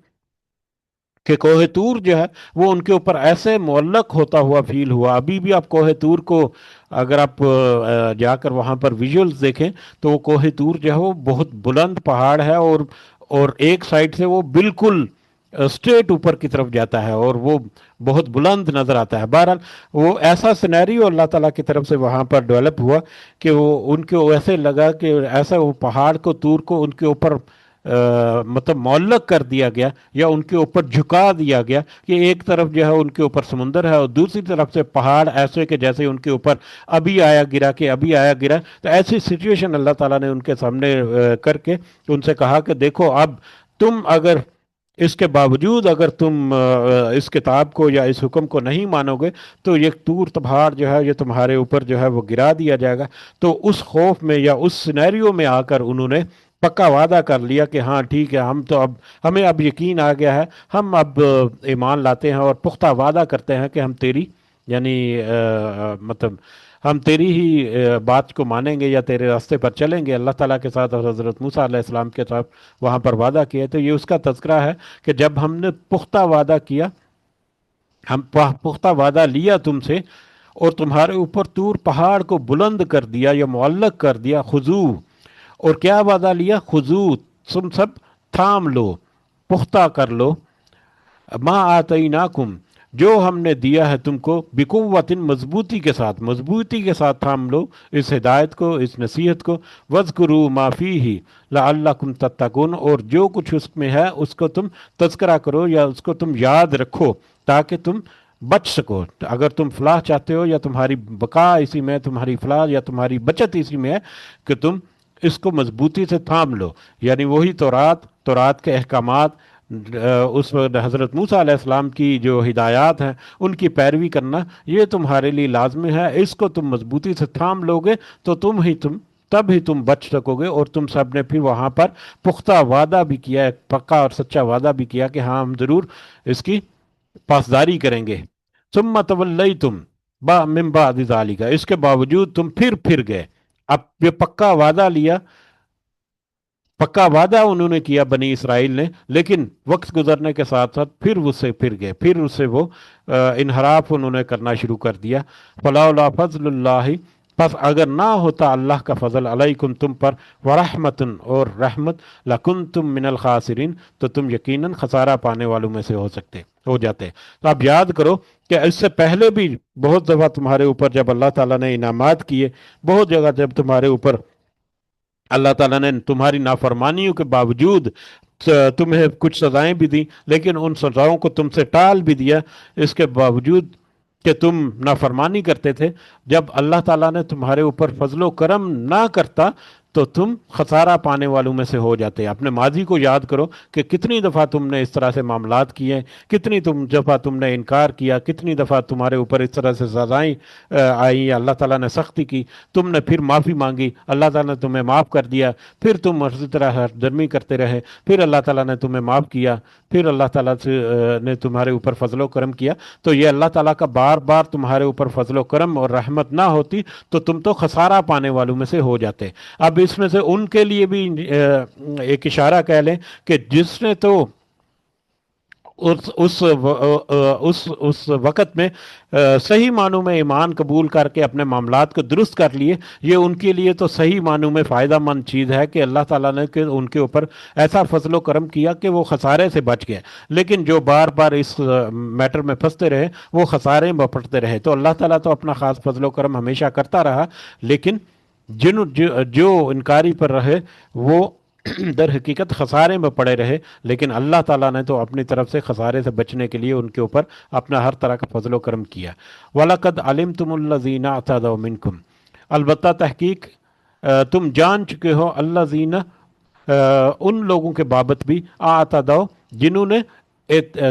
کہ کوہ طور جو ہے وہ ان کے اوپر ایسے معلق ہوتا ہوا فیل ہوا. ابھی بھی آپ کوہ طور کو اگر آپ جا کر وہاں پر ویژولز دیکھیں تو وہ کوہ طور جو ہے وہ بہت بلند پہاڑ ہے، اور ایک سائڈ سے وہ بالکل اسٹریٹ اوپر کی طرف جاتا ہے اور وہ بہت بلند نظر آتا ہے. بہرحال وہ ایسا سینیریو اللہ تعالیٰ کی طرف سے وہاں پر ڈیولپ ہوا کہ وہ ان کو ایسے لگا کہ ایسا وہ پہاڑ کو طور کو ان کے اوپر مطلب معلق کر دیا گیا یا ان کے اوپر جھکا دیا گیا کہ ایک طرف جو ہے ان کے اوپر سمندر ہے اور دوسری طرف سے پہاڑ ایسے کہ جیسے ان کے اوپر ابھی آیا گرا کہ ابھی آیا گرا. تو ایسی سچویشن اللہ تعالیٰ نے ان کے سامنے کر کے ان سے کہا کہ دیکھو اب تم اگر اس کے باوجود اگر تم اس کتاب کو یا اس حکم کو نہیں مانو گے تو یہ طور پہاڑ جو ہے یہ تمہارے اوپر جو ہے وہ گرا دیا جائے گا. تو اس خوف میں یا اس سینیریو میں آ کر انہوں نے پکا وعدہ کر لیا کہ ہاں ٹھیک ہے، ہم تو اب ہمیں اب یقین آ گیا ہے، ہم اب ایمان لاتے ہیں اور پختہ وعدہ کرتے ہیں کہ ہم تیری یعنی مطلب ہم تیری ہی بات کو مانیں گے یا تیرے راستے پر چلیں گے. اللہ تعالیٰ کے ساتھ اور حضرت موسیٰ علیہ السلام کے ساتھ وہاں پر وعدہ کیا. تو یہ اس کا تذکرہ ہے کہ جب ہم نے پختہ وعدہ کیا، ہم پختہ وعدہ لیا تم سے اور تمہارے اوپر طور پہاڑ کو بلند کر دیا یا معلق کر دیا، خضوع، اور کیا وعدہ لیا؟ خضوع، تم سب تھام لو، پختہ کر لو، ما آتیناکم، جو ہم نے دیا ہے تم کو، بقوت، مضبوطی کے ساتھ، مضبوطی کے ساتھ تھام لو اس ہدایت کو، اس نصیحت کو. وَاذْكُرُوا مَا فِيهِ لَعَلَّكُمْ تَتَّقُونَ، اور جو کچھ اس میں ہے اس کو تم تذکرہ کرو یا اس کو تم یاد رکھو تاکہ تم بچ سکو. اگر تم فلاح چاہتے ہو یا تمہاری بقا اسی میں، تمہاری فلاح یا تمہاری بچت اسی میں ہے کہ تم اس کو مضبوطی سے تھام لو. یعنی وہی تورات کے احکامات، اس وقت حضرت موسیٰ علیہ السلام کی جو ہدایات ہیں ان کی پیروی کرنا یہ تمہارے لیے لازمی ہے. اس کو تم مضبوطی سے تھام لو گے تو تب ہی تم بچ سکو گے. اور تم سب نے پھر وہاں پر پختہ وعدہ بھی کیا، ایک پکا اور سچا وعدہ بھی کیا کہ ہاں ہم ضرور اس کی پاسداری کریں گے. ثم تولیتم من بعد ذالک، اس کے باوجود تم پھر گئے. اب یہ پکا وعدہ انہوں نے کیا بنی اسرائیل نے، لیکن وقت گزرنے کے ساتھ ساتھ پھر اس سے پھر گئے، پھر اس سے وہ انحراف انہوں نے کرنا شروع کر دیا. فلولا فضل اللہ، پس اگر نہ ہوتا اللہ کا فضل علیکم تم پر، ورحمت اور رحمت، لکنتم من الخاسرین، تو تم یقیناً خسارہ پانے والوں میں سے ہو جاتے. تو آپ یاد کرو کہ اس سے پہلے بھی بہت دفعہ تمہارے اوپر جب اللہ تعالیٰ نے انعامات کیے، بہت جگہ جب تمہارے اوپر اللہ تعالیٰ نے تمہاری نافرمانیوں کے باوجود تمہیں کچھ سزائیں بھی دیں، لیکن ان سزاؤں کو تم سے ٹال بھی دیا اس کے باوجود کہ تم نافرمانی کرتے تھے. جب اللہ تعالیٰ نے تمہارے اوپر فضل و کرم نہ کرتا تو تم خسارہ پانے والوں میں سے ہو جاتے. اپنے ماضی کو یاد کرو کہ کتنی دفعہ تم نے اس طرح سے معاملات کیے، کتنی دفعہ تم نے انکار کیا، کتنی دفعہ تمہارے اوپر اس طرح سے سزائیں آئیں، اللہ تعالیٰ نے سختی کی، تم نے پھر معافی مانگی، اللہ تعالیٰ نے تمہیں معاف کر دیا، پھر تم اسی طرح سرگرمی کرتے رہے، پھر اللہ تعالیٰ نے تمہیں معاف کیا، پھر اللہ تعالیٰ نے تمہارے اوپر فضل و کرم کیا. تو یہ اللہ تعالیٰ کا بار بار تمہارے اوپر فضل و کرم اور رحمت نہ ہوتی تو تم تو خسارہ پانے والوں میں سے ہو جاتے. اب اس میں سے ان کے لیے بھی ایک اشارہ کہہ لیں کہ جس نے تو اس وقت میں صحیح معنوں میں ایمان قبول کر کے اپنے معاملات کو درست کر لیے، یہ ان کے لیے تو صحیح معنوں میں فائدہ مند چیز ہے کہ اللہ تعالیٰ نے ان کے اوپر ایسا فضل و کرم کیا کہ وہ خسارے سے بچ گئے. لیکن جو بار بار اس میٹر میں پھنستے رہے وہ خسارے میں پڑتے رہے. تو اللہ تعالیٰ تو اپنا خاص فضل و کرم ہمیشہ کرتا رہا، لیکن جو انکاری پر رہے وہ در حقیقت خسارے میں پڑے رہے. لیکن اللہ تعالیٰ نے تو اپنی طرف سے خسارے سے بچنے کے لیے ان کے اوپر اپنا ہر طرح کا فضل و کرم کیا. وَلَقَدْ عَلِمْتُمُ الَّذِينَ اعْتَدَوْا مِنْكُمْ، البتہ تحقیق تم جان چکے ہو، الَّذِينَ ان لوگوں کے بابت بھی، اعتدوا جنہوں نے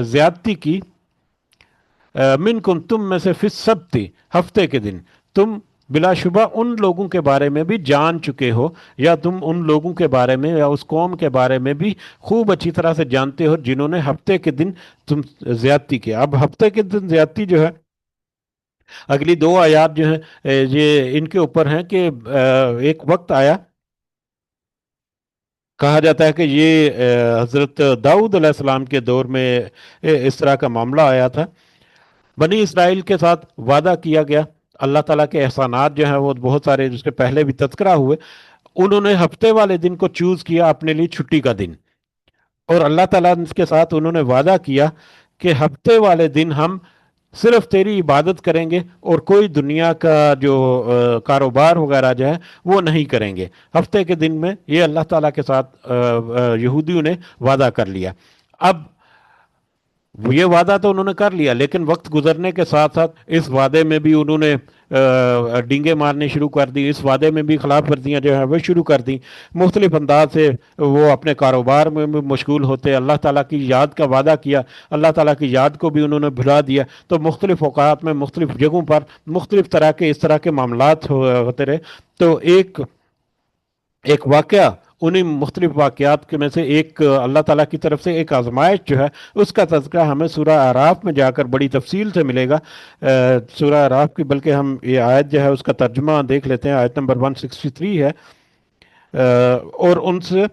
زیادتی کی، منکم تم میں سے، فی السبت ہفتے کے دن. تم بلا شبہ ان لوگوں کے بارے میں بھی جان چکے ہو، یا تم ان لوگوں کے بارے میں یا اس قوم کے بارے میں بھی خوب اچھی طرح سے جانتے ہو جنہوں نے ہفتے کے دن تم زیادتی کی. اب ہفتے کے دن زیادتی جو ہے، اگلی دو آیات جو ہیں یہ ان کے اوپر ہیں کہ ایک وقت آیا کہا جاتا ہے کہ یہ حضرت داؤد علیہ السلام کے دور میں اس طرح کا معاملہ آیا تھا۔ بنی اسرائیل کے ساتھ وعدہ کیا گیا، اللہ تعالیٰ کے احسانات جو ہیں وہ بہت سارے، جس کے پہلے بھی تذکرہ ہوئے۔ انہوں نے ہفتے والے دن کو چوز کیا اپنے لیے چھٹی کا دن، اور اللہ تعالیٰ کے ساتھ انہوں نے وعدہ کیا کہ ہفتے والے دن ہم صرف تیری عبادت کریں گے اور کوئی دنیا کا جو کاروبار وغیرہ جو ہے وہ نہیں کریں گے ہفتے کے دن میں۔ یہ اللہ تعالیٰ کے ساتھ یہودیوں نے وعدہ کر لیا۔ اب یہ وعدہ تو انہوں نے کر لیا، لیکن وقت گزرنے کے ساتھ ساتھ اس وعدے میں بھی انہوں نے ڈینگے مارنے شروع کر دی، اس وعدے میں بھی خلاف ورزیاں جو ہیں وہ شروع کر دی، مختلف انداز سے وہ اپنے کاروبار میں بھی مشغول ہوتے، اللہ تعالیٰ کی یاد کا وعدہ کیا، اللہ تعالیٰ کی یاد کو بھی انہوں نے بھلا دیا۔ تو مختلف اوقات میں مختلف جگہوں پر مختلف طرح کے اس طرح کے معاملات ہوتے رہے۔ تو ایک واقعہ انہیں مختلف واقعات کے میں سے ایک، اللہ تعالیٰ کی طرف سے ایک آزمائش جو ہے اس کا تذکرہ ہمیں سورہ اعراف میں جا کر بڑی تفصیل سے ملے گا۔ سورہ اعراف کی، بلکہ ہم یہ آیت جو ہے اس کا ترجمہ دیکھ لیتے ہیں، آیت نمبر 163 ہے۔ اور ان سے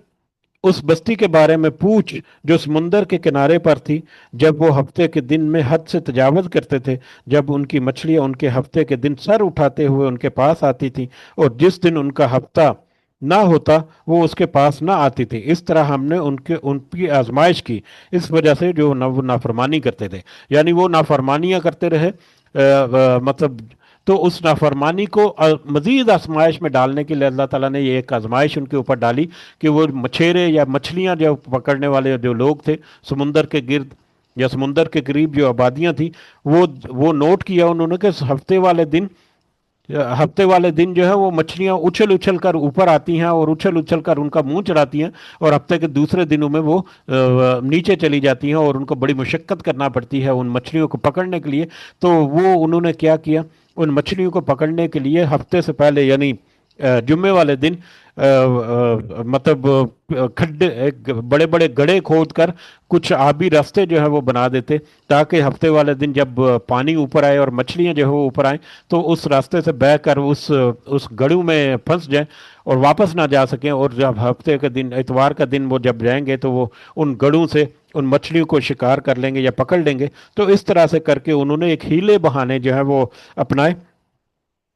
اس بستی کے بارے میں پوچھ جو سمندر کے کنارے پر تھی، جب وہ ہفتے کے دن میں حد سے تجاوز کرتے تھے، جب ان کی مچھلیاں ان کے ہفتے کے دن سر اٹھاتے ہوئے ان کے پاس آتی تھی، اور جس دن ان کا ہفتہ نہ ہوتا وہ اس کے پاس نہ آتی تھی۔ اس طرح ہم نے ان کی آزمائش کی، اس وجہ سے جو وہ نافرمانی کرتے تھے، یعنی وہ نافرمانیاں کرتے رہے، مطلب تو اس نافرمانی کو مزید آزمائش میں ڈالنے کے لیے اللہ تعالیٰ نے یہ ایک آزمائش ان کے اوپر ڈالی کہ وہ مچھیرے یا مچھلیاں جو پکڑنے والے جو لوگ تھے سمندر کے گرد یا سمندر کے قریب جو آبادیاں تھیں، وہ نوٹ کیا انہوں نے کہ ہفتے والے دن جو ہے وہ مچھلیاں اچھل اچھل کر اوپر آتی ہیں اور اچھل اچھل کر ان کا منہ چڑھاتی ہیں، اور ہفتے کے دوسرے دنوں میں وہ نیچے چلی جاتی ہیں اور ان کو بڑی مشقت کرنا پڑتی ہے ان مچھلیوں کو پکڑنے کے لیے۔ تو وہ انہوں نے کیا کیا، ان مچھلیوں کو پکڑنے کے لیے ہفتے سے پہلے یعنی جمعے والے دن مطلب کھڈے بڑے بڑے گڑھے کھود کر کچھ آبی راستے جو ہے وہ بنا دیتے، تاکہ ہفتے والے دن جب پانی اوپر آئے اور مچھلیاں جو ہے وہ اوپر آئیں تو اس راستے سے بہہ کر اس گڑھوں میں پھنس جائیں اور واپس نہ جا سکیں، اور جب ہفتے کے دن اتوار کا دن وہ جب جائیں گے تو وہ ان گڑھوں سے ان مچھلیوں کو شکار کر لیں گے یا پکڑ لیں گے۔ تو اس طرح سے کر کے انہوں نے ایک ہیلے بہانے جو ہے وہ اپنائے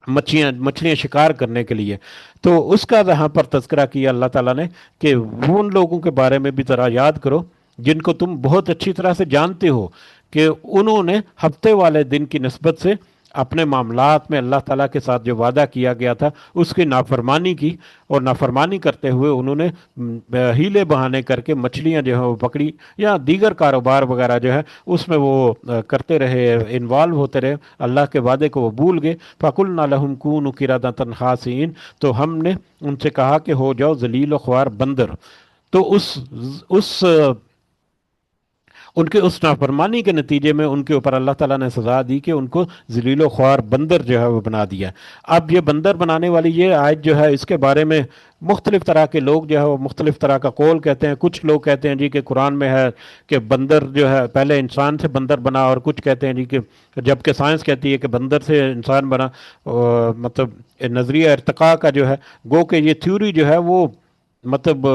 مچھلیاں شکار کرنے کے لیے۔ تو اس کا یہاں پر تذکرہ کیا اللہ تعالیٰ نے کہ وہ ان لوگوں کے بارے میں بھی ذرا یاد کرو جن کو تم بہت اچھی طرح سے جانتے ہو کہ انہوں نے ہفتے والے دن کی نسبت سے اپنے معاملات میں اللہ تعالیٰ کے ساتھ جو وعدہ کیا گیا تھا اس کی نافرمانی کی، اور نافرمانی کرتے ہوئے انہوں نے ہیلے بہانے کر کے مچھلیاں جو ہیں وہ پکڑی، یا دیگر کاروبار وغیرہ جو ہے اس میں وہ کرتے رہے، انوالو ہوتے رہے، اللہ کے وعدے کو وہ بھول گئے۔ فَقُلْنَا لَهُمْ كُونُوا قِرَدَةً خَاسِئِينَ، تو ہم نے ان سے کہا کہ ہو جاؤ ذلیل و خوار بندر۔ تو اس ان کے اس نافرمانی کے نتیجے میں ان کے اوپر اللہ تعالیٰ نے سزا دی کہ ان کو ذلیل و خوار بندر جو ہے وہ بنا دیا۔ اب یہ بندر بنانے والی یہ آیت جو ہے اس کے بارے میں مختلف طرح کے لوگ جو ہے وہ مختلف طرح کا قول کہتے ہیں۔ کچھ لوگ کہتے ہیں جی کہ قرآن میں ہے کہ بندر جو ہے پہلے انسان سے بندر بنا، اور کچھ کہتے ہیں جی کہ جبکہ سائنس کہتی ہے کہ بندر سے انسان بنا، مطلب نظریہ ارتقاء کا جو ہے، گو کہ یہ تھیوری جو ہے وہ مطلب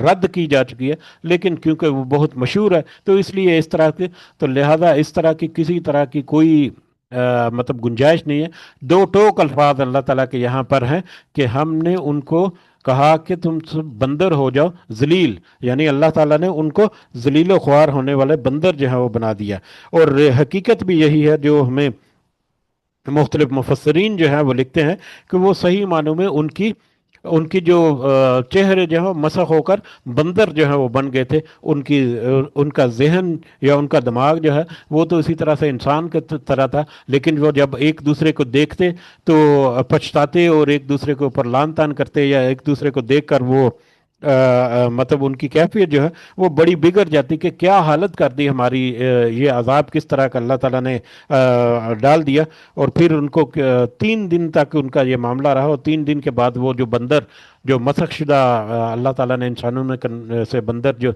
رد کی جا چکی ہے، لیکن کیونکہ وہ بہت مشہور ہے تو اس لیے اس طرح کے، تو لہذا اس طرح کی کسی طرح کی کوئی مطلب گنجائش نہیں ہے۔ دو ٹوک الفاظ اللہ تعالیٰ کے یہاں پر ہیں کہ ہم نے ان کو کہا کہ تم سب بندر ہو جاؤ ذلیل، یعنی اللہ تعالیٰ نے ان کو ذلیل و خوار ہونے والے بندر جو ہے وہ بنا دیا۔ اور حقیقت بھی یہی ہے جو ہمیں مختلف مفسرین جو ہیں وہ لکھتے ہیں کہ وہ صحیح معنوں میں ان کی جو چہرے جو ہیں مسخ ہو کر بندر جو ہیں وہ بن گئے تھے، ان کا ذہن یا ان کا دماغ جو ہے وہ تو اسی طرح سے انسان کی طرح تھا، لیکن وہ جب ایک دوسرے کو دیکھتے تو پچھتاتے اور ایک دوسرے کے اوپر لان تان کرتے، یا ایک دوسرے کو دیکھ کر وہ مطلب ان کی کیفیت جو ہے وہ بڑی بگڑ جاتی کہ کیا حالت کر دی ہماری، یہ عذاب کس طرح کا اللہ تعالیٰ نے ڈال دیا۔ اور پھر ان کو 3 دن تک ان کا یہ معاملہ رہا، اور 3 دن کے بعد وہ جو بندر جو مسخ شدہ اللہ تعالیٰ نے انسانوں میں سے بندر جو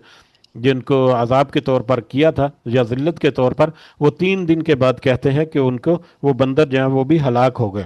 جن کو عذاب کے طور پر کیا تھا یا ذلت کے طور پر، وہ 3 دن کے بعد کہتے ہیں کہ ان کو وہ بندر جو ہیں وہ بھی ہلاک ہو گئے۔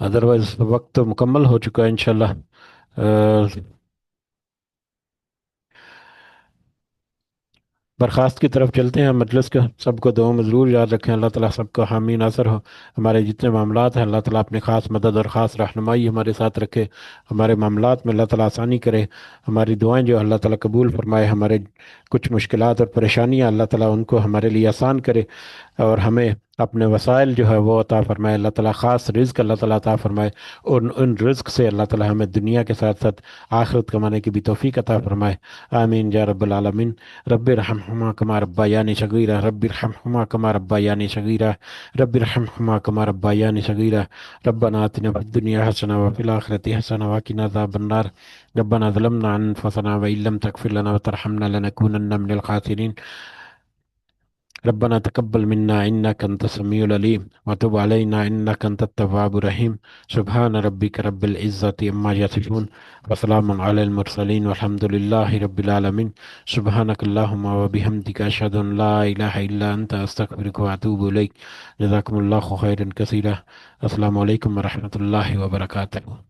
ادروائز وقت تو مکمل ہو چکا ہے انشاءاللہ۔ برخاست کی طرف چلتے ہیں مجلس کے، سب کو دعاؤں میں ضرور یاد رکھیں۔ اللہ تعالیٰ سب کو حامی ناصر ہو۔ ہمارے جتنے معاملات ہیں اللہ تعالیٰ اپنے خاص مدد اور خاص رہنمائی ہمارے ساتھ رکھے، ہمارے معاملات میں اللہ تعالیٰ آسانی کرے، ہماری دعائیں جو اللہ تعالیٰ قبول فرمائے، ہمارے کچھ مشکلات اور پریشانیاں اللہ تعالیٰ ان کو ہمارے لیے آسان کرے، اور ہمیں اپنے وسائل جو ہے وہ عطا فرمائے۔ اللہ تعالیٰ خاص رزق اللہ تعالیٰ عطا فرمائے، اور ان رزق سے اللہ تعالیٰ ہمیں دنیا کے ساتھ ساتھ آخرت کمانے کی بھی توفیق عطا فرمائے۔ آمین یا رب العالمین۔ رب ارحمہما کما ربیانی صغیرہ، رب ارحمہما کما ربیانی صغیرہ، رب ارحمہما کما ربیانی صغیرہ۔ ربنا آتنا فی الدنیا حسنہ وفی الآخرۃ حسنہ وقنا عذاب النار۔ ربنا ظلمنا انفسنا وإن لم تغفر لنا وترحمنا لنكونن من الخاسرين۔ ربنا تقبل منا إنك أنت السميع العليم وتب علينا إنك أنت التواب الرحيم۔ سبحان ربك رب العزة عما يصفون وسلام على المرسلين والحمد لله رب العالمين۔ سبحانك اللهم وبحمدك أشهد أن لا إله إلا أنت أستغفرك وأتوب إليك۔ جزاكم الله خيرا كثيرا۔ السلام عليكم ورحمة الله وبركاته۔